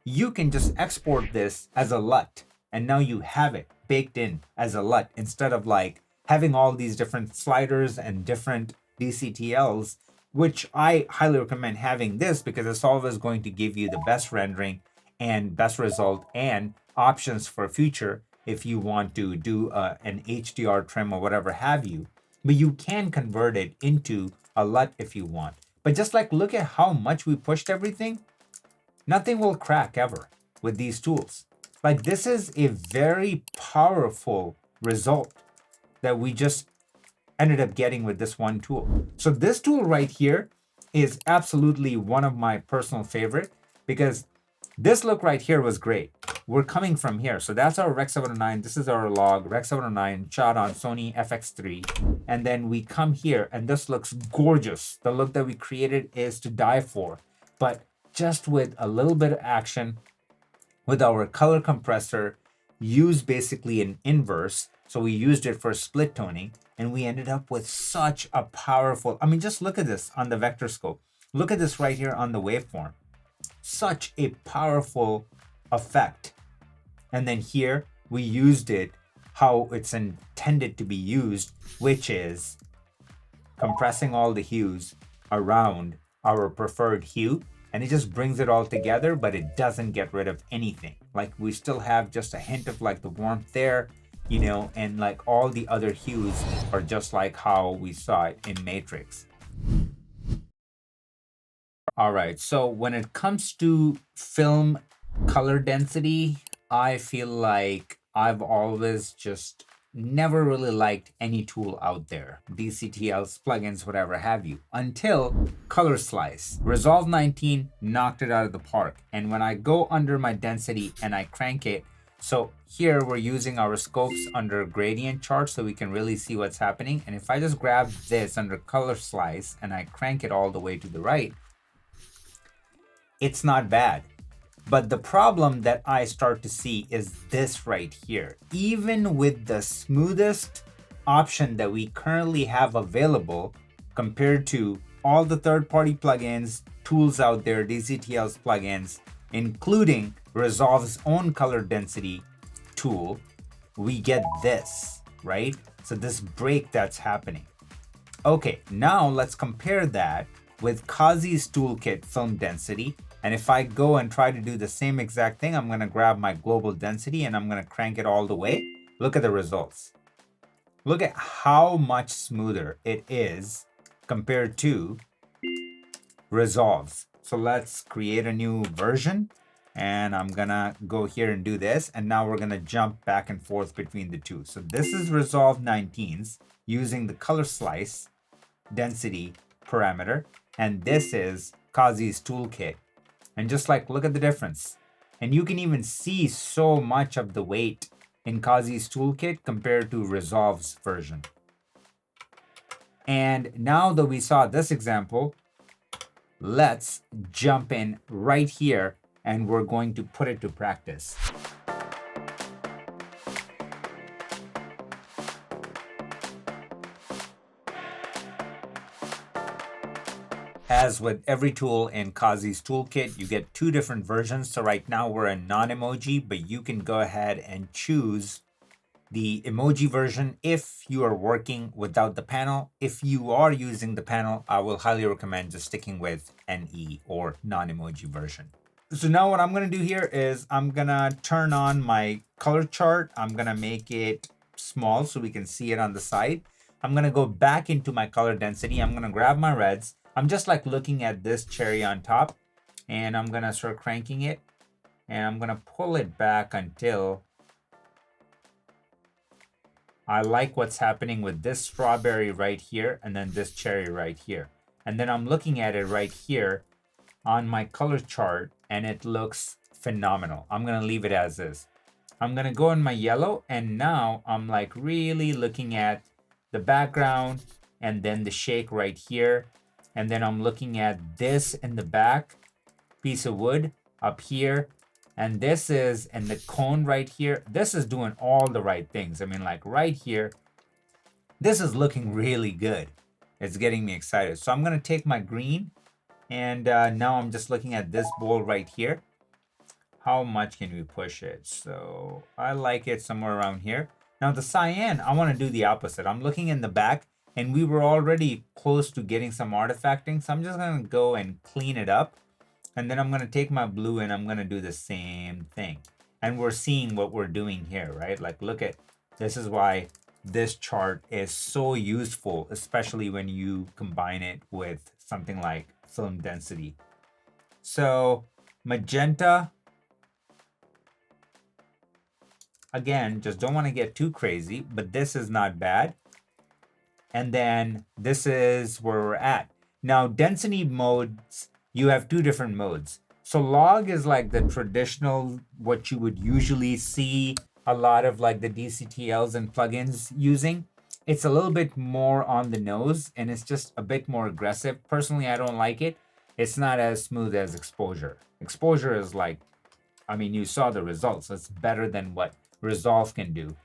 you can just export this as a LUT. And now you have it baked in as a LUT instead of like having all these different sliders and different DCTLs, which I highly recommend having this because it's always going to give you the best rendering and best result and options for future if you want to do an HDR trim or whatever have you. But you can convert it into a LUT if you want. But just like look at how much we pushed everything, nothing will crack ever with these tools. Like this is a very powerful result that we just ended up getting with this one tool. So this tool right here is absolutely one of my personal favorite because this look right here was great. We're coming from here. So that's our Rec 709. This is our log, Rec 709 shot on Sony FX3. And then we come here and this looks gorgeous. The look that we created is to die for, but just with a little bit of action with our color compressor, use basically an inverse. So we used it for split toning and we ended up with such a powerful, I mean, just look at this on the vector scope. Look at this right here on the waveform. Such a powerful effect. And then here we used it how it's intended to be used, which is compressing all the hues around our preferred hue, and it just brings it all together, but it doesn't get rid of anything. Like we still have just a hint of like the warmth there, you know, and like all the other hues are just like how we saw it in Matrix. All right, so when it comes to film color density, I feel like I've always just never really liked any tool out there, DCTLs, plugins, whatever have you, until Color Slice. Resolve 19 knocked it out of the park. And when I go under my density and I crank it, so here we're using our scopes under gradient chart so we can really see what's happening. And if I just grab this under Color Slice and I crank it all the way to the right, it's not bad. But the problem that I start to see is this right here. Even with the smoothest option that we currently have available compared to all the third-party plugins, tools out there, DCTL's plugins, including Resolve's own color density tool, we get this, right? So this break that's happening. Okay, now let's compare that with Qazi's Toolkit film density. And if I go and try to do the same exact thing, I'm gonna grab my global density and I'm gonna crank it all the way. Look at the results. Look at how much smoother it is compared to Resolve's. So let's create a new version and I'm gonna go here and do this. And now we're gonna jump back and forth between the two. So this is Resolve 19's using the color slice density parameter. And this is Qazi's Toolkit. And just like, look at the difference. And you can even see so much of the weight in Qazi's Toolkit compared to Resolve's version. And now that we saw this example, let's jump in right here and we're going to put it to practice. As with every tool in Qazi's Toolkit, you get two different versions. So right now we're in non-emoji, but you can go ahead and choose the emoji version if you are working without the panel. If you are using the panel, I will highly recommend just sticking with NE or non-emoji version. So now what I'm gonna do here is I'm gonna turn on my color chart. I'm gonna make it small so we can see it on the side. I'm gonna go back into my color density. I'm gonna grab my reds. I'm just like looking at this cherry on top and I'm gonna start cranking it and I'm gonna pull it back until I like what's happening with this strawberry right here and then this cherry right here. And then I'm looking at it right here on my color chart and it looks phenomenal. I'm gonna leave it as is. I'm gonna go in my yellow and now I'm like really looking at the background and then the shake right here. And then I'm looking at this in the back piece of wood up here. And this is in the cone right here. This is doing all the right things. I mean, like right here, this is looking really good. It's getting me excited. So I'm gonna take my green and now I'm just looking at this bowl right here. How much can we push it? So I like it somewhere around here. Now the cyan, I wanna do the opposite. I'm looking in the back and we were already close to getting some artifacting. So I'm just gonna go and clean it up. And then I'm gonna take my blue and I'm gonna do the same thing. And we're seeing what we're doing here, right? Like look at, this is why this chart is so useful, especially when you combine it with something like film density. So magenta, again, just don't wanna get too crazy, but this is not bad. And then this is where we're at. Now, density modes, you have two different modes. So log is like the traditional, what you would usually see a lot of like the DCTLs and plugins using. It's a little bit more on the nose and it's just a bit more aggressive. Personally, I don't like it. It's not as smooth as exposure. Exposure is like, I mean, you saw the results. It's better than what Resolve can do.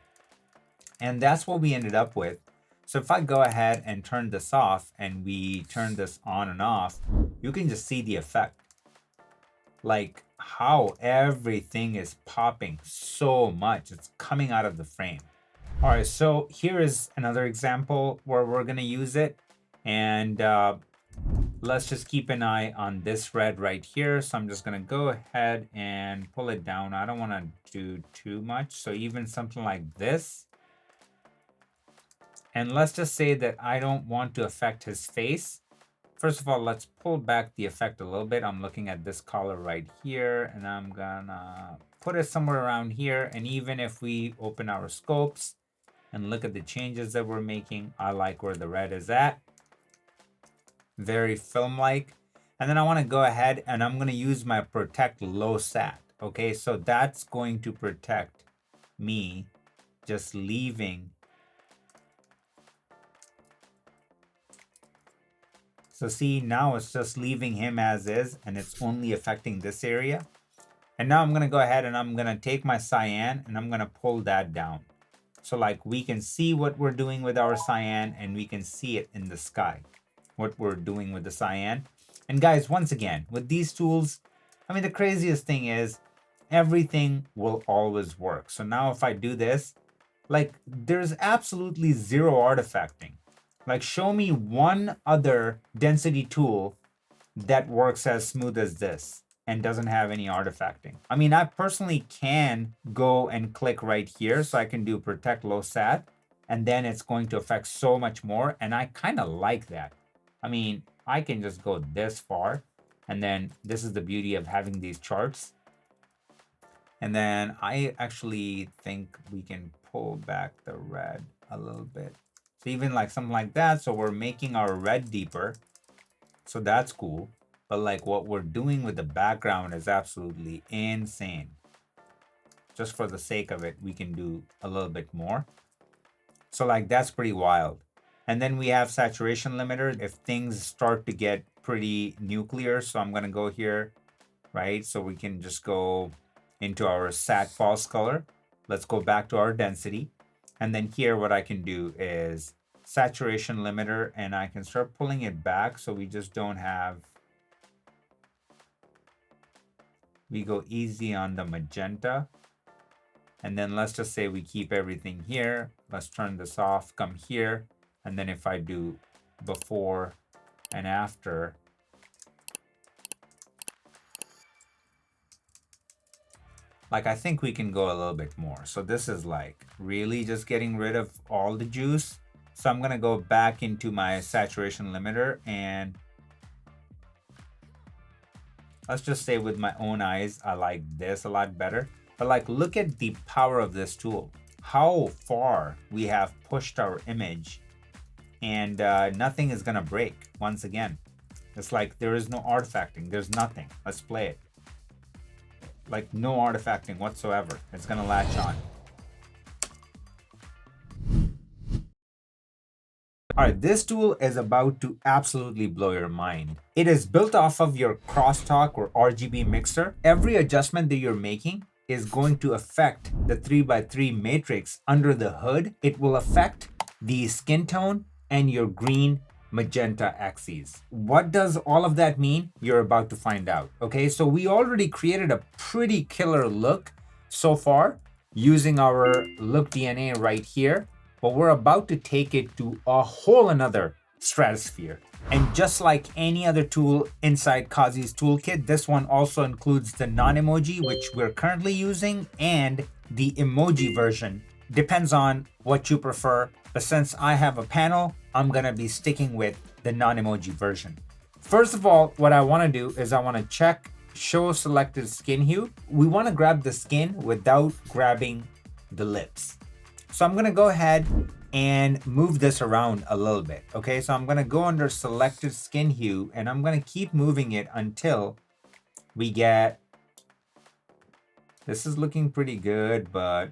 And that's what we ended up with. So if I go ahead and turn this off and we turn this on and off, you can just see the effect. Like how everything is popping so much. It's coming out of the frame. All right, so here is another example where we're gonna use it. And let's just keep an eye on this red right here. So I'm just gonna go ahead and pull it down. I don't wanna do too much. So even something like this. And let's just say that I don't want to affect his face. First of all, let's pull back the effect a little bit. I'm looking at this color right here, and I'm gonna put it somewhere around here. And even if we open our scopes and look at the changes that we're making, I like where the red is at. Very film-like. And then I want to go ahead and I'm going to use my protect low sat. Okay, so that's going to protect me just leaving. So see, now it's just leaving him as is, and it's only affecting this area. And now I'm going to go ahead and I'm going to take my cyan and I'm going to pull that down. So like we can see what we're doing with our cyan, and we can see it in the sky, what we're doing with the cyan. And guys, once again, with these tools, I mean, the craziest thing is everything will always work. So now if I do this, like there's absolutely zero artifacting. Like show me one other density tool that works as smooth as this and doesn't have any artifacting. I mean, I personally can go and click right here, so I can do protect low sat, and then it's going to affect so much more. And I kind of like that. I mean, I can just go this far, and then this is the beauty of having these charts. And then I actually think we can pull back the red a little bit. So even like something like that. So we're making our red deeper. So that's cool. But like what we're doing with the background is absolutely insane. Just for the sake of it, we can do a little bit more. So like that's pretty wild. And then we have saturation limiter if things start to get pretty nuclear. So I'm going to go here, right? So we can just go into our sat false color. Let's go back to our density. And then here, what I can do is saturation limiter, and I can start pulling it back. So we just don't have, we go easy on the magenta. And then let's just say we keep everything here. Let's turn this off, come here. And then if I do before and after, like I think we can go a little bit more. So this is like really just getting rid of all the juice. So I'm gonna go back into my saturation limiter, and let's just say with my own eyes, I like this a lot better. But like, look at the power of this tool. How far we have pushed our image, and nothing is gonna break. Once again, it's like there is no artifacting. There's nothing. Let's play it. Like no artifacting whatsoever. It's gonna latch on. All right, this tool is about to absolutely blow your mind. It is built off of your crosstalk or RGB mixer. Every adjustment that you're making is going to affect the 3x3 matrix under the hood. It will affect the skin tone and your green magenta axes. What does all of that mean? You're about to find out. Okay, so we already created a pretty killer look so far using our look DNA right here, but we're about to take it to a whole another stratosphere. And just like any other tool inside Qazi's toolkit, this one also includes the non-emoji, which we're currently using, and the emoji version. Depends on what you prefer. But since I have a panel, I'm gonna be sticking with the non-emoji version. First of all, what I wanna do is I wanna check show selected skin hue. We wanna grab the skin without grabbing the lips. So I'm gonna go ahead and move this around a little bit. Okay, so I'm gonna go under selected skin hue, and I'm gonna keep moving it until we get, this is looking pretty good, but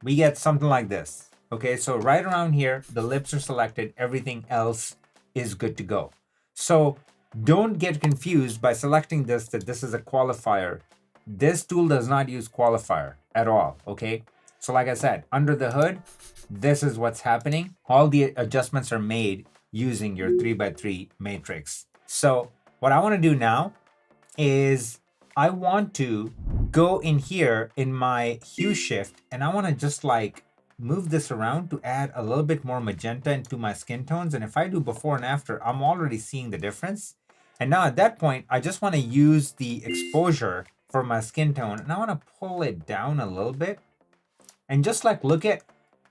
we get something like this. Okay, so right around here, the lips are selected, everything else is good to go. So don't get confused by selecting this that this is a qualifier. This tool does not use qualifier at all, okay? So like I said, under the hood, this is what's happening. All the adjustments are made using your 3x3 matrix. So what I want to do now is I want to go in here in my hue shift, and I want to just like move this around to add a little bit more magenta into my skin tones. And if I do before and after, I'm already seeing the difference. And now at that point, I just want to use the exposure for my skin tone. And I want to pull it down a little bit. And just like look at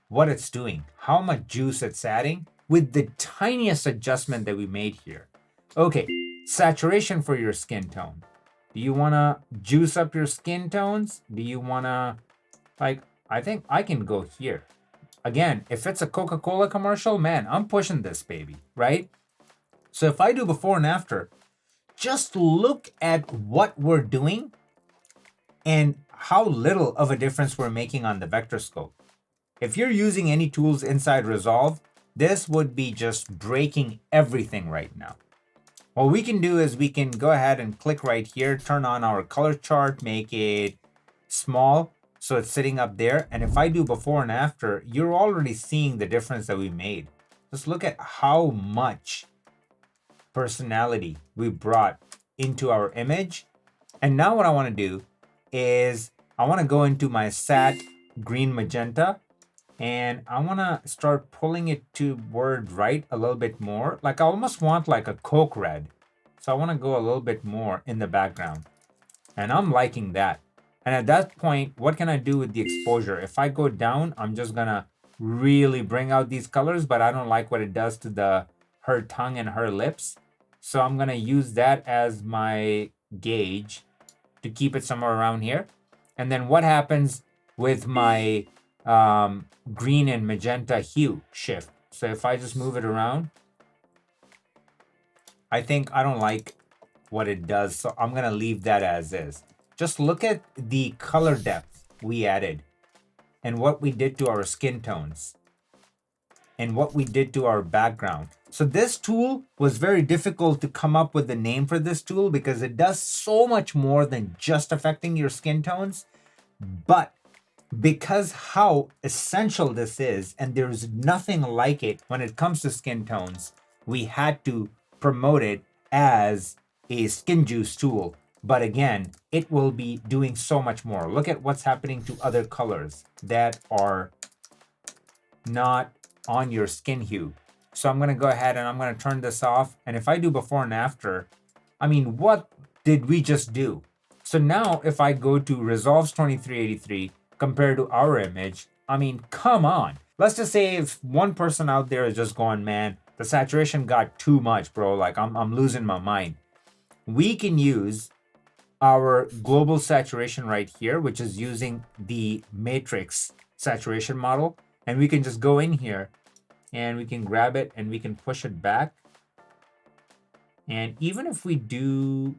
what it's doing, how much juice it's adding with the tiniest adjustment that we made here. Okay, saturation for your skin tone. Do you want to juice up your skin tones? Do you want to, like, I think I can go here. Again, if it's a Coca-Cola commercial, man, I'm pushing this baby, right? So if I do before and after, just look at what we're doing and how little of a difference we're making on the vector scope. If you're using any tools inside Resolve, this would be just breaking everything right now. What we can do is we can go ahead and click right here, turn on our color chart, make it small so it's sitting up there. And if I do before and after, you're already seeing the difference that we made. Just look at how much personality we brought into our image. And now what I want to do is I want to go into my sat green magenta and I want to start pulling it toward right a little bit more. Like I almost want like a Coke red. So I want to go a little bit more in the background. And I'm liking that. And at that point, what can I do with the exposure? If I go down, I'm just going to really bring out these colors, but I don't like what it does to her tongue and her lips. So I'm going to use that as my gauge to keep it somewhere around here. And then what happens with my green and magenta hue shift? So if I just move it around, I think I don't like what it does. So I'm going to leave that as is. Just look at the color depth we added and what we did to our skin tones and what we did to our background. So this tool was very difficult to come up with a name for this tool because it does so much more than just affecting your skin tones. But because how essential this is, and there's nothing like it when it comes to skin tones, we had to promote it as a skin juice tool. But again, it will be doing so much more. Look at what's happening to other colors that are not on your skin hue. So I'm going to go ahead and I'm going to turn this off. And if I do before and after, I mean, what did we just do? So now if I go to Resolves 2383 compared to our image, I mean, come on. Let's just say if one person out there is just going, man, the saturation got too much, bro. Like I'm losing my mind. We can use our global saturation right here, which is using the matrix saturation model. And we can just go in here and we can grab it and we can push it back. And even if we do,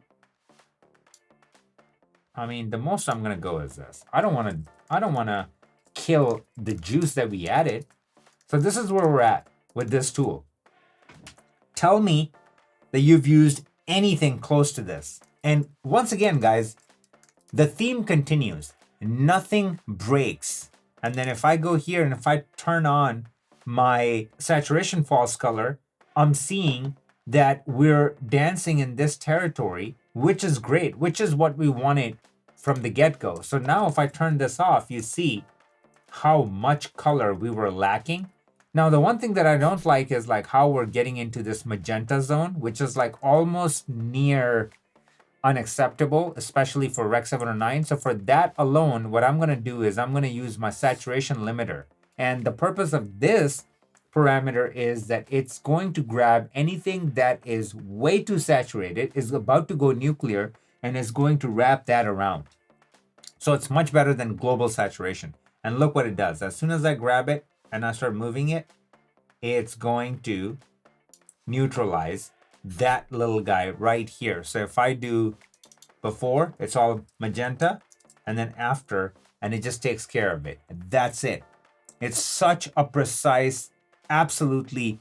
I mean, the most I'm gonna go is this. I don't wanna kill the juice that we added. So this is where we're at with this tool. Tell me that you've used anything close to this. And once again, guys, the theme continues. Nothing breaks. And then if I go here and if I turn on my saturation false color, I'm seeing that we're dancing in this territory, which is great, which is what we wanted from the get-go. So now if I turn this off, you see how much color we were lacking. Now, the one thing that I don't like is like how we're getting into this magenta zone, which is like almost near unacceptable, especially for Rec 709. So for that alone, what I'm going to do is I'm going to use my saturation limiter. And the purpose of this parameter is that it's going to grab anything that is way too saturated, is about to go nuclear, and is going to wrap that around. So it's much better than global saturation. And look what it does. As soon as I grab it and I start moving it, it's going to neutralize that little guy right here. So if I do before, it's all magenta, and then after, and it just takes care of it. That's it. It's such a precise, absolutely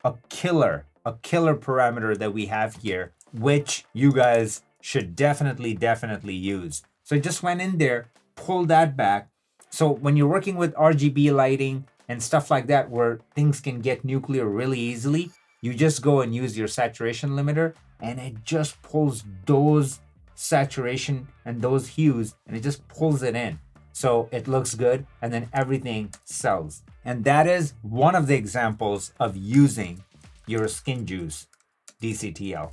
a killer parameter that we have here, which you guys should definitely use. So I just went in there, pulled that back. So when you're working with RGB lighting and stuff like that, where things can get nuclear really easily, you just go and use your saturation limiter, and it just pulls those saturation and those hues, and it just pulls it in. So it looks good and then everything sells. And that is one of the examples of using your Skin Juice DCTL.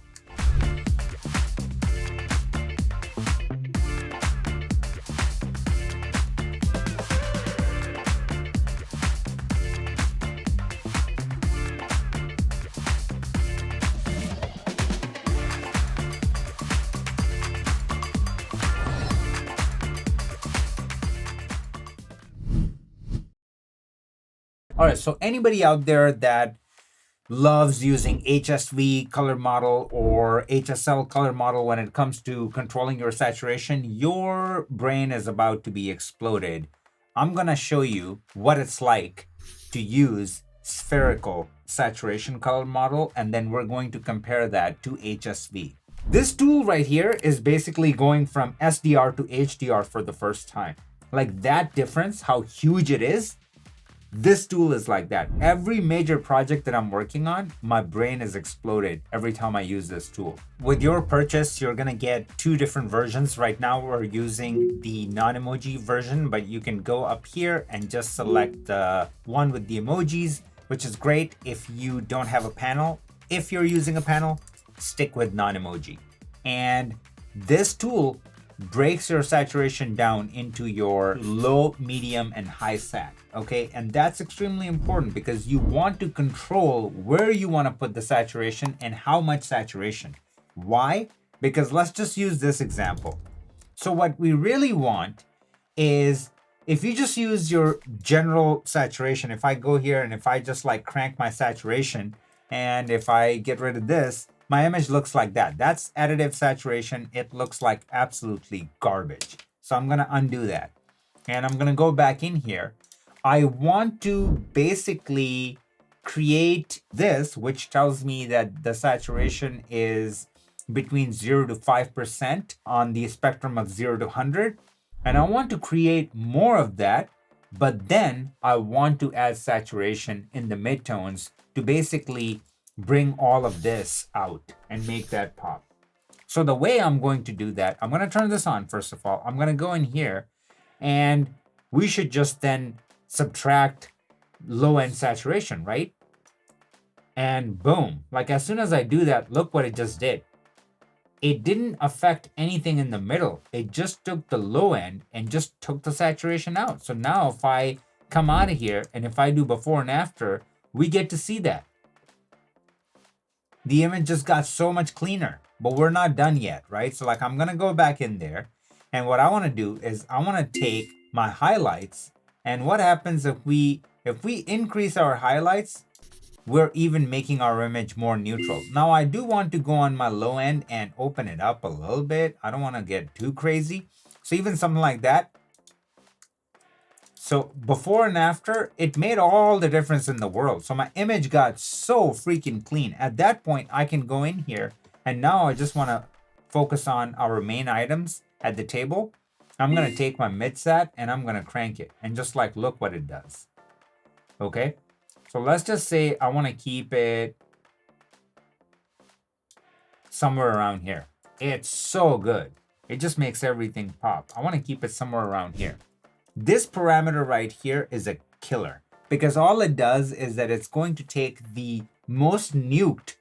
All right, so anybody out there that loves using HSV color model or HSL color model when it comes to controlling your saturation, your brain is about to be exploded. I'm gonna show you what it's like to use spherical saturation color model, and then we're going to compare that to HSV. This tool right here is basically going from SDR to HDR for the first time. Like that difference, how huge it is. This tool is like that. Every major project that I'm working on, my brain is exploded every time I use this tool. With your purchase, you're gonna get 2 different versions. Right now, we're using the non-emoji version, but you can go up here and just select the one with the emojis, which is great if you don't have a panel. If you're using a panel, stick with non-emoji. And this tool breaks your saturation down into your low, medium, and high sat, okay? And that's extremely important because you want to control where you want to put the saturation and how much saturation. Why? Because let's just use this example. So what we really want is if you just use your general saturation, if I go here and if I just like crank my saturation and if I get rid of this, my image looks like that. That's additive saturation. It looks like absolutely garbage. So I'm gonna undo that. And I'm gonna go back in here. I want to basically create this, which tells me that the saturation is between 0 to 5% on the spectrum of 0 to 100. And I want to create more of that, but then I want to add saturation in the midtones to basically bring all of this out and make that pop. So the way I'm going to do that, I'm going to turn this on first of all. I'm going to go in here and we should just then subtract low end saturation, right? And boom, like as soon as I do that, look what it just did. It didn't affect anything in the middle. It just took the low end and just took the saturation out. So now if I come out of here and if I do before and after, we get to see that. The image just got so much cleaner, but we're not done yet, right? So like I'm gonna go back in there and what I wanna do is I wanna take my highlights and what happens if we increase our highlights, we're even making our image more neutral. Now I do want to go on my low end and open it up a little bit. I don't wanna get too crazy. So even something like that. So before and after, it made all the difference in the world. So my image got so freaking clean. At that point, I can go in here and now I just want to focus on our main items at the table. I'm going to take my mid sat and I'm going to crank it and just like look what it does. Okay. So let's just say I want to keep it somewhere around here. It's so good. It just makes everything pop. I want to keep it somewhere around here. This parameter right here is a killer because all it does is that it's going to take the most nuked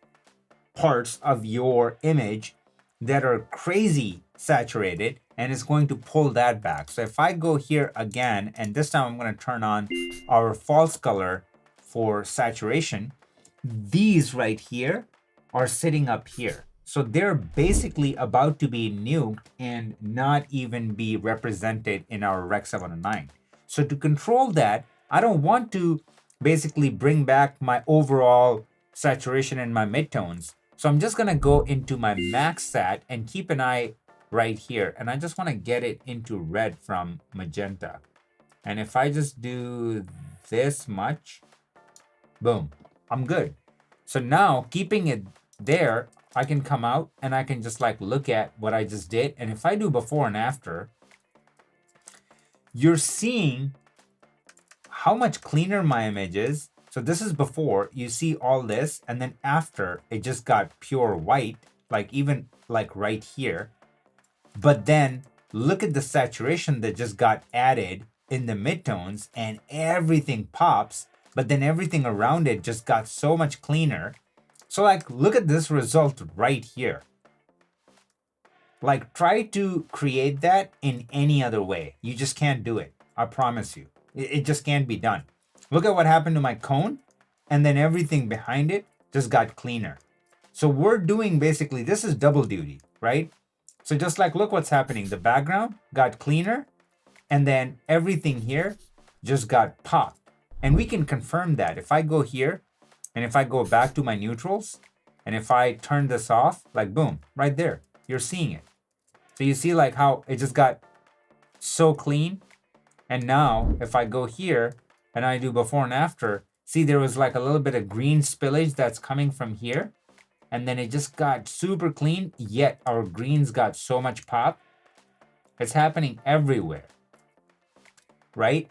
parts of your image that are crazy saturated and it's going to pull that back. So if I go here again, and this time I'm going to turn on our false color for saturation, these right here are sitting up here. So they're basically about to be nuked and not even be represented in our Rec 709. So to control that, I don't want to basically bring back my overall saturation and my midtones. So I'm just gonna go into my max sat and keep an eye right here. And I just wanna get it into red from magenta. And if I just do this much, boom, I'm good. So now keeping it there, I can come out and I can just like look at what I just did. And if I do before and after, you're seeing how much cleaner my image is. So this is before, you see all this, and then after it just got pure white, like even like right here. But then look at the saturation that just got added in the midtones and everything pops, but then everything around it just got so much cleaner. So like, look at this result right here. Like, try to create that in any other way. You just can't do it. I promise you. It just can't be done. Look at what happened to my cone, and then everything behind it just got cleaner. So we're doing basically, this is double duty, right? So just like, look what's happening. The background got cleaner, and then everything here just got popped. And we can confirm that. If I go here, and if I go back to my neutrals, and if I turn this off, like boom, right there, you're seeing it. So you see like how it just got so clean. And now if I go here and I do before and after, see there was like a little bit of green spillage that's coming from here. And then it just got super clean, yet our greens got so much pop. It's happening everywhere, right?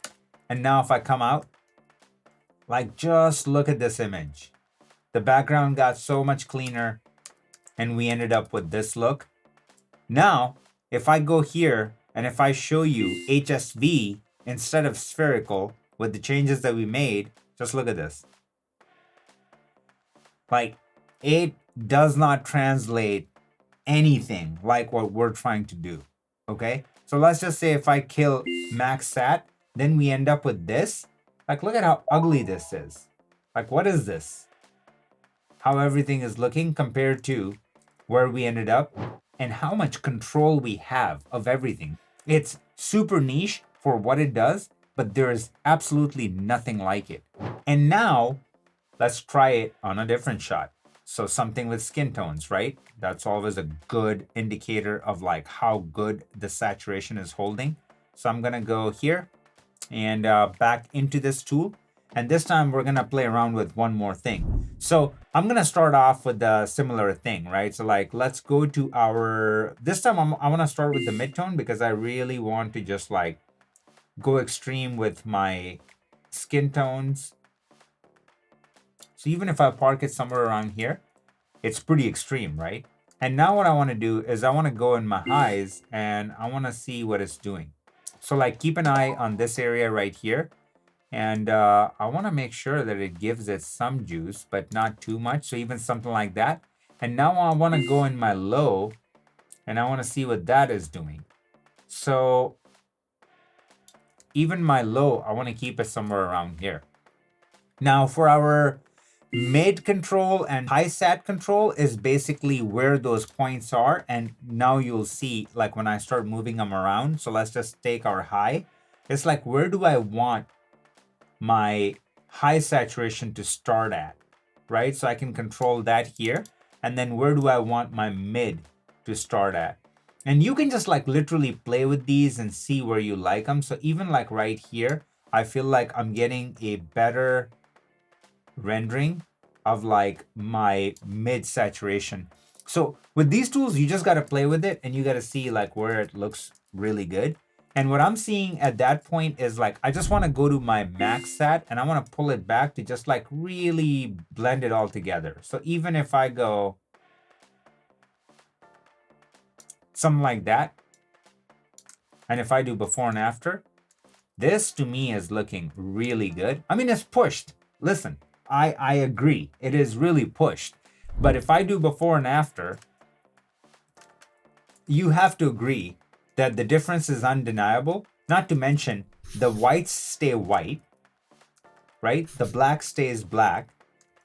And now if I come out, like just look at this image. The background got so much cleaner and we ended up with this look. Now, if I go here and if I show you HSV instead of spherical with the changes that we made, just look at this. Like, it does not translate anything like what we're trying to do, okay? So let's just say if I kill max sat, then we end up with this. Like, look at how ugly this is. Like, what is this? How everything is looking compared to where we ended up and how much control we have of everything. It's super niche for what it does, but there is absolutely nothing like it. And now let's try it on a different shot. So something with skin tones, right? That's always a good indicator of like how good the saturation is holding. So I'm gonna go here and back into this tool. And this time we're gonna play around with one more thing. So I'm gonna start off with a similar thing, right? So like, let's go to our, this time I wanna start with the midtone because I really want to just like go extreme with my skin tones. So even if I park it somewhere around here, it's pretty extreme, right? And now what I wanna do is I wanna go in my highs and I wanna see what it's doing. So like, keep an eye on this area right here. And I want to make sure that it gives it some juice, but not too much. So even something like that. And now I want to go in my low and I want to see what that is doing. So even my low, I want to keep it somewhere around here. Now for our mid control and high sat control is basically where those points are. And now you'll see like when I start moving them around. So let's just take our high. It's like, where do I want my high saturation to start at, right? So I can control that here. And then where do I want my mid to start at? And you can just like literally play with these and see where you like them. So even like right here, I feel like I'm getting a better rendering of like my mid saturation. So with these tools, you just got to play with it and you got to see like where it looks really good. And what I'm seeing at that point is like, I just want to go to my max sat and I want to pull it back to just like really blend it all together. So even if I go something like that, and if I do before and after, this to me is looking really good. I mean, it's pushed. Listen, I agree. It is really pushed. But if I do before and after, you have to agree that the difference is undeniable. Not to mention the whites stay white, right? The black stays black,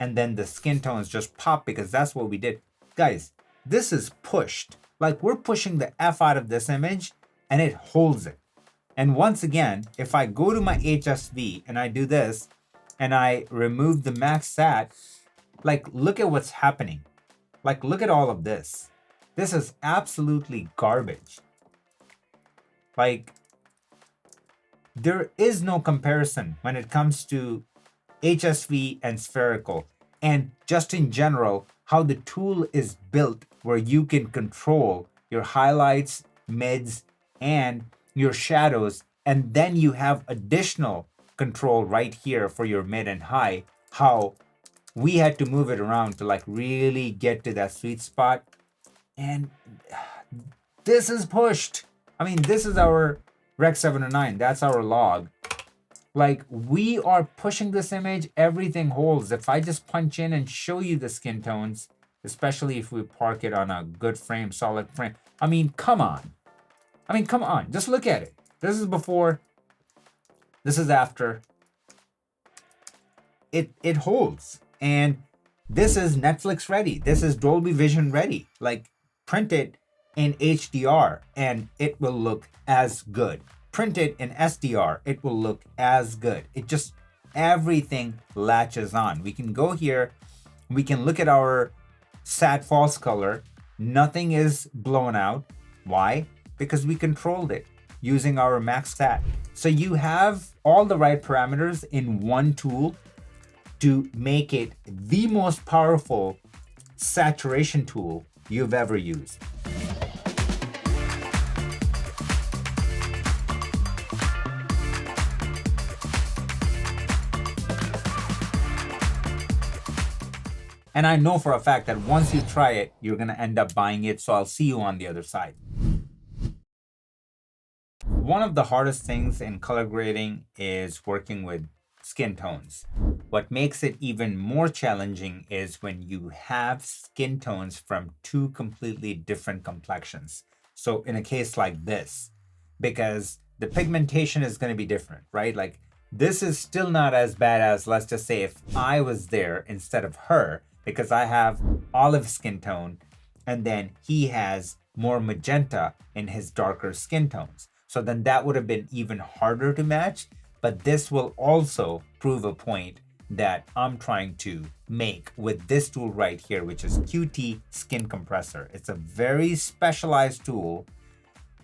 and then the skin tones just pop because that's what we did. Guys, this is pushed. Like, we're pushing the F out of this image and it holds it. And once again, if I go to my HSV and I do this and I remove the max sat, like, look at what's happening. Like, look at all of this. This is absolutely garbage. Like, there is no comparison when it comes to HSV and spherical, and just in general, how the tool is built where you can control your highlights, mids, and your shadows, and then you have additional control right here for your mid and high, how we had to move it around to like really get to that sweet spot. And this is pushed. I mean, this is our Rec 709. That's our log. Like, we are pushing this image, everything holds. If I just punch in and show you the skin tones, especially if we park it on a good frame, solid frame. I mean, come on. I mean, come on. Just look at it. This is before. This is after. It holds. And this is Netflix ready. This is Dolby Vision ready. Like, print it in HDR and it will look as good. Print it in SDR, it will look as good. It just, everything latches on. We can go here, we can look at our sat false color. Nothing is blown out. Why? Because we controlled it using our max sat. So you have all the right parameters in one tool to make it the most powerful saturation tool you've ever used. And I know for a fact that once you try it, you're gonna end up buying it. So I'll see you on the other side. One of the hardest things in color grading is working with skin tones. What makes it even more challenging is when you have skin tones from two completely different complexions. So in a case like this, because the pigmentation is going to be different, right? Like, this is still not as bad as, let's just say, if I was there instead of her, because I have olive skin tone and then he has more magenta in his darker skin tones. So then that would have been even harder to match. But this will also prove a point that I'm trying to make with this tool right here, which is QT Skin Compressor. It's a very specialized tool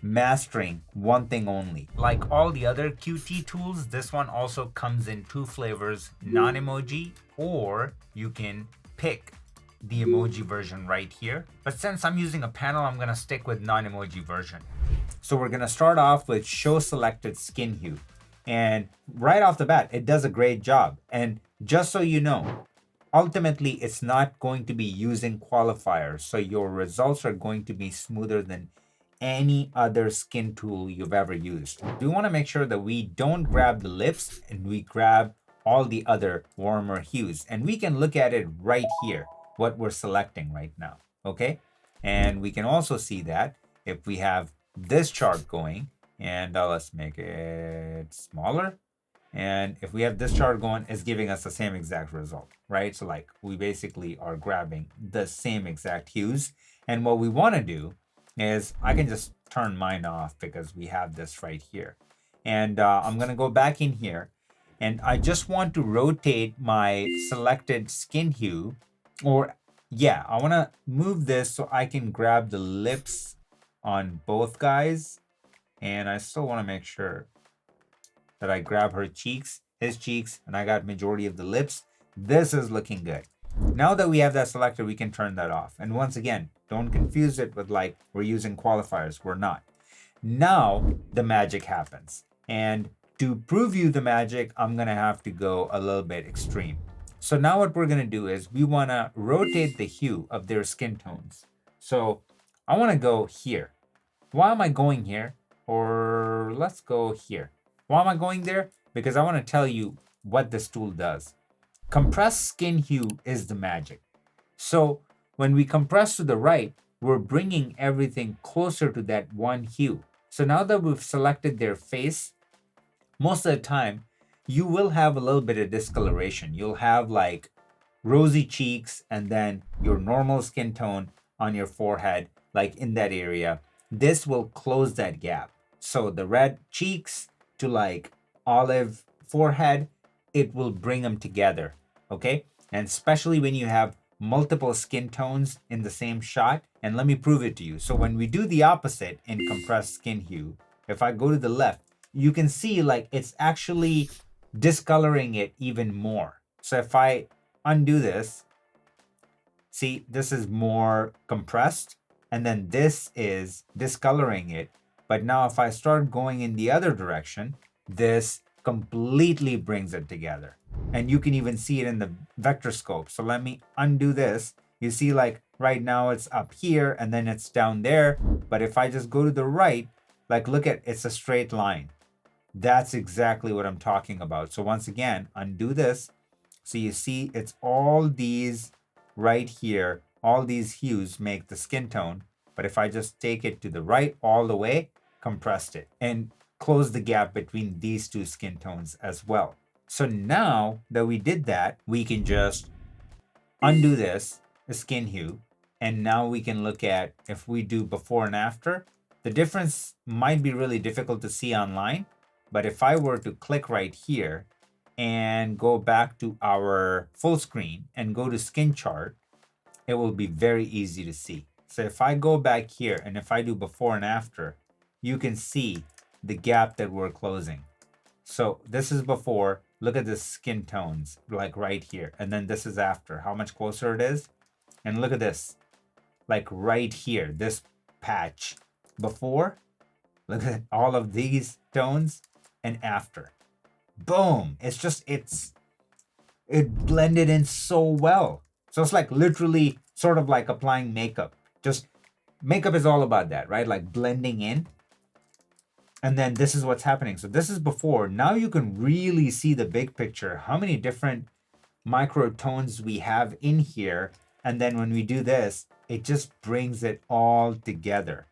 mastering one thing only. Like all the other QT tools, this one also comes in two flavors, non-emoji, or you can pick the emoji version right here. But since I'm using a panel, I'm gonna stick with non-emoji version. So we're gonna start off with show selected skin hue. And right off the bat, it does a great job. And just so you know, ultimately, it's not going to be using qualifiers. So your results are going to be smoother than any other skin tool you've ever used. We want to make sure that we don't grab the lips and we grab all the other warmer hues. And we can look at it right here, what we're selecting right now, okay? And we can also see that if we have this chart going, and let's make it smaller. And if we have this chart going, it's giving us the same exact result, right? So like, we basically are grabbing the same exact hues. And what we want to do is, I can just turn mine off because we have this right here. And I'm going to go back in here and I just want to rotate my selected skin hue, or yeah, I want to move this so I can grab the lips on both guys. And I still want to make sure that I grab her cheeks, his cheeks, and I got majority of the lips. This is looking good. Now that we have that selected, we can turn that off. And once again, don't confuse it with like we're using qualifiers. We're not. Now the magic happens. And to prove you the magic, I'm going to have to go a little bit extreme. So now what we're going to do is we want to rotate the hue of their skin tones. So I want to go here. Why am I going here? Or let's go here. Why am I going there? Because I want to tell you what this tool does. Compressed skin hue is the magic. So when we compress to the right, we're bringing everything closer to that one hue. So now that we've selected their face, most of the time, you will have a little bit of discoloration. You'll have like rosy cheeks and then your normal skin tone on your forehead, like in that area. This will close that gap. So the red cheeks to like olive forehead, it will bring them together, okay? And especially when you have multiple skin tones in the same shot. And let me prove it to you. So when we do the opposite in compressed skin hue, if I go to the left, you can see like it's actually discoloring it even more. So if I undo this, see, this is more compressed and then this is discoloring it. But now if I start going in the other direction, this completely brings it together. And you can even see it in the vector scope. So let me undo this. You see like right now it's up here and then it's down there. But if I just go to the right, Like, look at, it's a straight line. That's exactly what I'm talking about. So once again, undo this. So you see it's all these right here, all these hues make the skin tone. But if I just take it to the right all the way, compressed it and close the gap between these two skin tones as well. So now that we did that, we can just undo this, the skin hue, and now we can look at if we do before and after. The difference might be really difficult to see online, but if I were to click right here and go back to our full screen and go to skin chart, it will be very easy to see. So if I go back here and if I do before and after, you can see the gap that we're closing. So this is before. Look at the skin tones, like right here. And then this is after, how much closer it is. And look at this, like right here, this patch. Before, look at all of these tones, and after. Boom, it's just, it blended in so well. So it's like literally sort of like applying makeup. Just makeup is all about that, right? Like blending in. And then this is what's happening. So this is before. Now you can really see the big picture, how many different microtones we have in here. And then when we do this, it just brings it all together.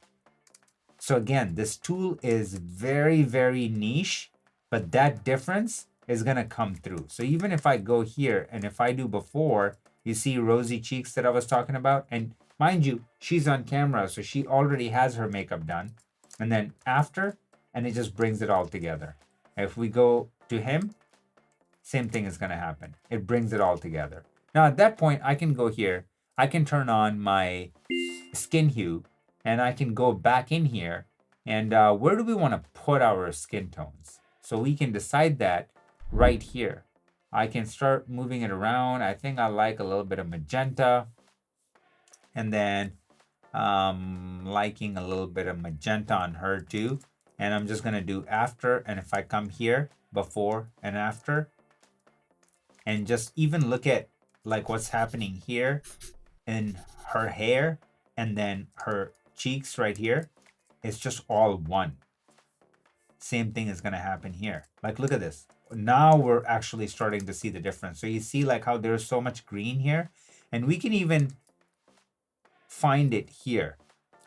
So again, this tool is very, very niche, but that difference is going to come through. So even if I go here and if I do before, you see rosy cheeks that I was talking about. And mind you, she's on camera, so she already has her makeup done. And then after, and it just brings it all together. If we go to him, same thing is going to happen. It brings it all together. Now at that point, I can go here. I can turn on my skin hue and I can go back in here. And where do we want to put our skin tones? So we can decide that right here. I can start moving it around. I think I like a little bit of magenta. And then liking a little bit of magenta on her too. And I'm just going to do after. And if I come here, before and after, and just even look at like what's happening here in her hair and then her cheeks right here, it's just all one. Same thing is going to happen here. Like, look at this. Now we're actually starting to see the difference. So you see like how there's so much green here, and we can even find it here.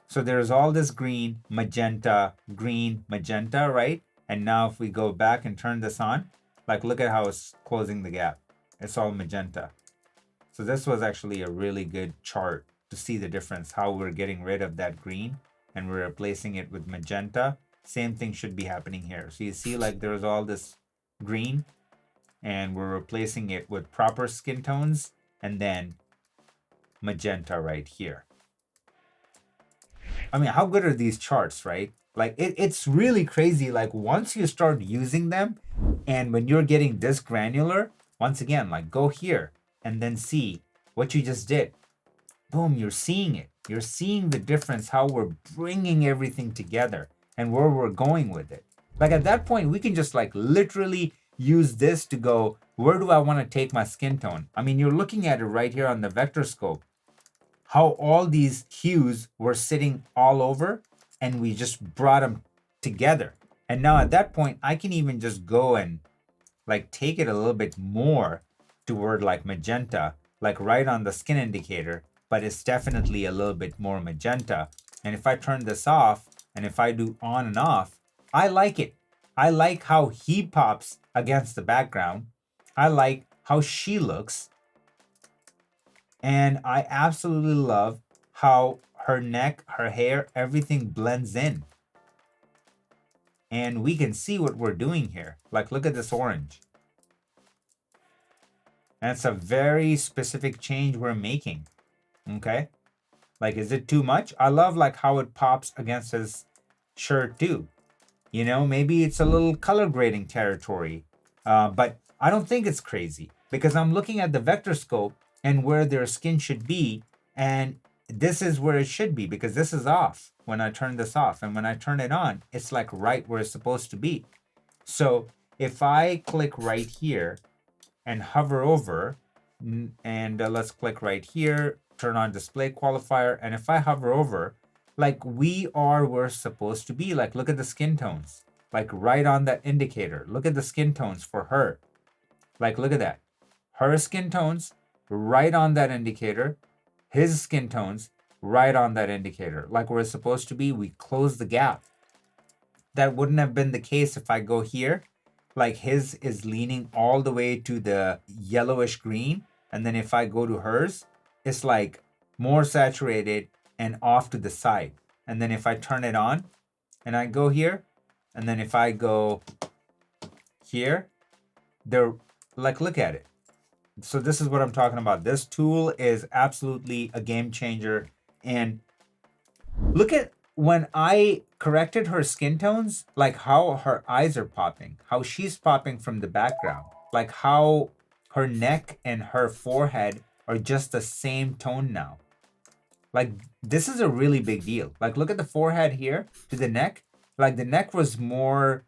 So there's all this green, magenta, right? And now if we go back and turn this on, like look at how it's closing the gap. It's all magenta. So this was actually a really good chart to see the difference, how we're getting rid of that green and we're replacing it with magenta. Same thing should be happening here. So you see like there's all this green and we're replacing it with proper skin tones and then magenta right here. I mean, how good are these charts, right? Like it's really crazy. Like once you start using them and when you're getting this granular, once again, like go here and then see what you just did. Boom, you're seeing it. You're seeing the difference, how we're bringing everything together and where we're going with it. Like at that point, we can just like literally use this to go, where do I want to take my skin tone? I mean, you're looking at it right here on the vector scope, how all these hues were sitting all over and we just brought them together. And now at that point, I can even just go and like take it a little bit more toward like magenta, like right on the skin indicator, but it's definitely a little bit more magenta. And if I turn this off and if I do on and off, I like it. I like how he pops against the background. I like how she looks. And I absolutely love how her neck, her hair, everything blends in. And we can see what we're doing here. Like, look at this orange. And it's a very specific change we're making. Okay? Like, is it too much? I love like how it pops against his shirt too. You know, maybe it's a little color grading territory. But I don't think it's crazy because I'm looking at the vector scope and where their skin should be. And this is where it should be because this is off when I turn this off. And when I turn it on, it's like right where it's supposed to be. So if I click right here and hover over, and let's click right here, turn on display qualifier. And if I hover over, like we are where we're supposed to be. Like look at the skin tones, like right on that indicator. Look at the skin tones for her. Like look at that. Her skin tones right on that indicator. His skin tones right on that indicator. Like we're supposed to be. We close the gap. That wouldn't have been the case if I go here. Like his is leaning all the way to the yellowish green. And then if I go to hers, it's like more saturated and off to the side. And then if I turn it on and I go here, and then if I go here, they're like, look at it. So this is what I'm talking about. This tool is absolutely a game changer. And look at when I corrected her skin tones, like how her eyes are popping, how she's popping from the background, like how her neck and her forehead are just the same tone now. Like this is a really big deal. Like look at the forehead here to the neck. Like the neck was more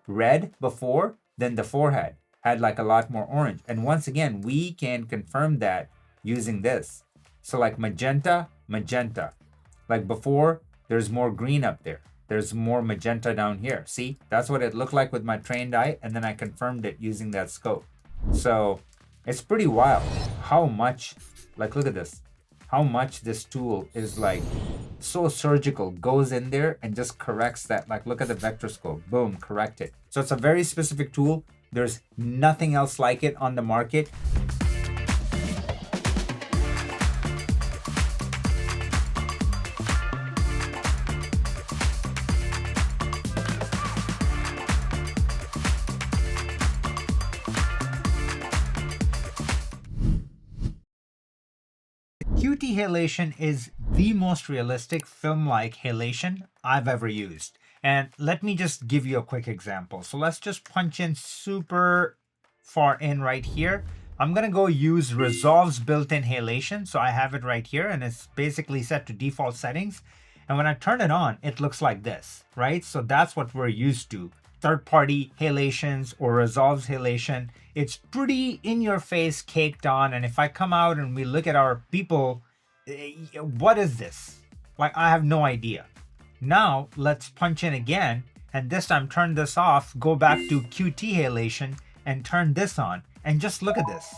red before than the forehead had like a lot more orange. And once again, we can confirm that using this. So like magenta, magenta. Like before, there's more green up there. There's more magenta down here. See, that's what it looked like with my trained eye. And then I confirmed it using that scope. So it's pretty wild how much, like, look at this, how much this tool is like so surgical, goes in there and just corrects that. Like, look at the vector scope, boom, correct it. So it's a very specific tool. There's nothing else like it on the market. QT halation is the most realistic film-like halation I've ever used. And let me just give you a quick example. So let's just punch in super far in right here. I'm gonna go use Resolve's built-in halation. So I have it right here and it's basically set to default settings. And when I turn it on, it looks like this, right? So that's what we're used to. Third-party halations or Resolve's halation. It's pretty in your face, caked on. And if I come out and we look at our people, what is this? Like, I have no idea. Now let's punch in again. And this time turn this off, go back to QT halation and turn this on. And just look at this.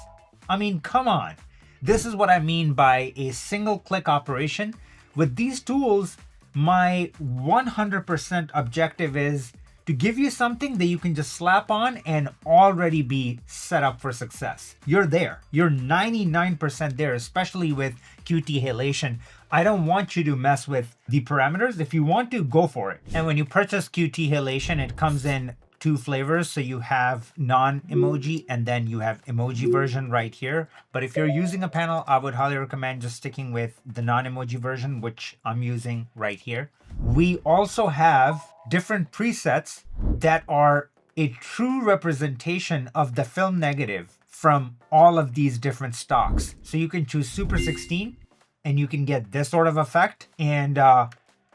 I mean, come on. This is what I mean by a single click operation. With these tools, my 100% objective is to give you something that you can just slap on and already be set up for success. You're there. You're 99% there, especially with QT halation. I don't want you to mess with the parameters. If you want to, go for it. And when you purchase QT halation, it comes in two flavors. So you have non-emoji and then you have emoji version right here. But if you're using a panel, I would highly recommend just sticking with the non-emoji version, which I'm using right here. We also have different presets that are a true representation of the film negative from all of these different stocks. So you can choose Super 16 and you can get this sort of effect. And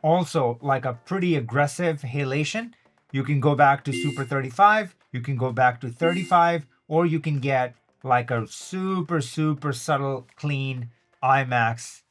also like a pretty aggressive halation. You can go back to Super 35, you can go back to 35, or you can get like a super, super subtle, clean IMAX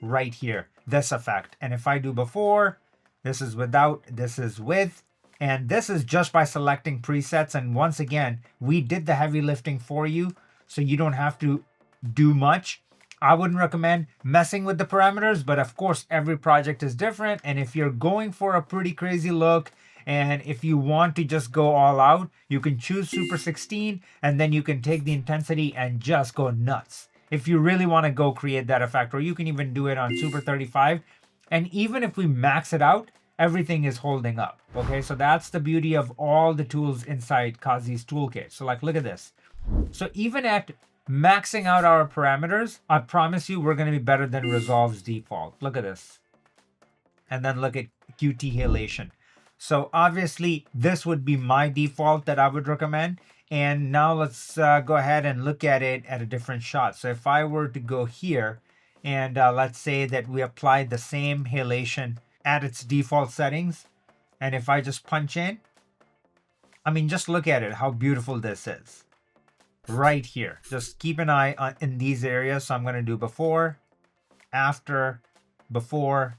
right here, this effect. And if I do before, this is without, this is with, and this is just by selecting presets. And once again, we did the heavy lifting for you, so you don't have to do much. I wouldn't recommend messing with the parameters, but of course, every project is different. And if you're going for a pretty crazy look, and if you want to just go all out, you can choose Super 16 and then you can take the intensity and just go nuts. If you really want to go create that effect, or you can even do it on Super 35. And even if we max it out, everything is holding up. Okay, so that's the beauty of all the tools inside Qazi's toolkit. So like, look at this. So even at maxing out our parameters, I promise you we're going to be better than Resolve's default. Look at this. And then look at QT halation. So obviously this would be my default that I would recommend. And now let's go ahead and look at it at a different shot. So if I were to go here and let's say that we applied the same halation at its default settings. And if I just punch in, I mean, just look at it, how beautiful this is right here. Just keep an eye on in these areas. So I'm going to do before, after, before,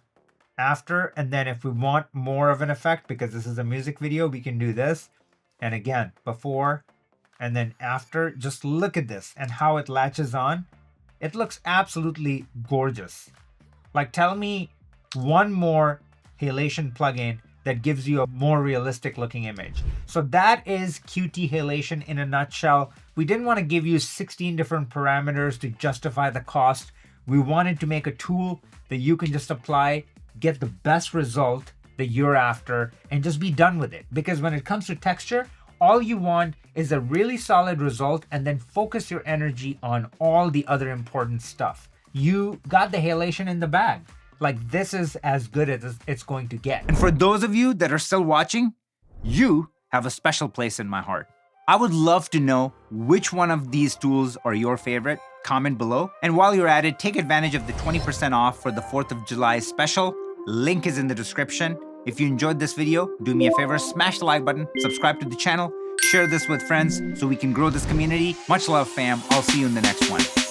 after, and then if we want more of an effect, because this is a music video, we can do this. And again, before and then after. Just look at this and how it latches on. It looks absolutely gorgeous. Like, tell me one more halation plugin that gives you a more realistic looking image. So that is Qt Halation in a nutshell. We didn't want to give you 16 different parameters to justify the cost. We wanted to make a tool that you can just apply, get the best result that you're after, and just be done with it. Because when it comes to texture, all you want is a really solid result, and then focus your energy on all the other important stuff. You got the halation in the bag. Like, this is as good as it's going to get. And for those of you that are still watching, you have a special place in my heart. I would love to know which one of these tools are your favorite. Comment below. And while you're at it, take advantage of the 20% off for the 4th of July special. Link is in the description. If you enjoyed this video, do me a favor, smash the like button, subscribe to the channel, share this with friends so we can grow this community. Much love, fam. I'll see you in the next one.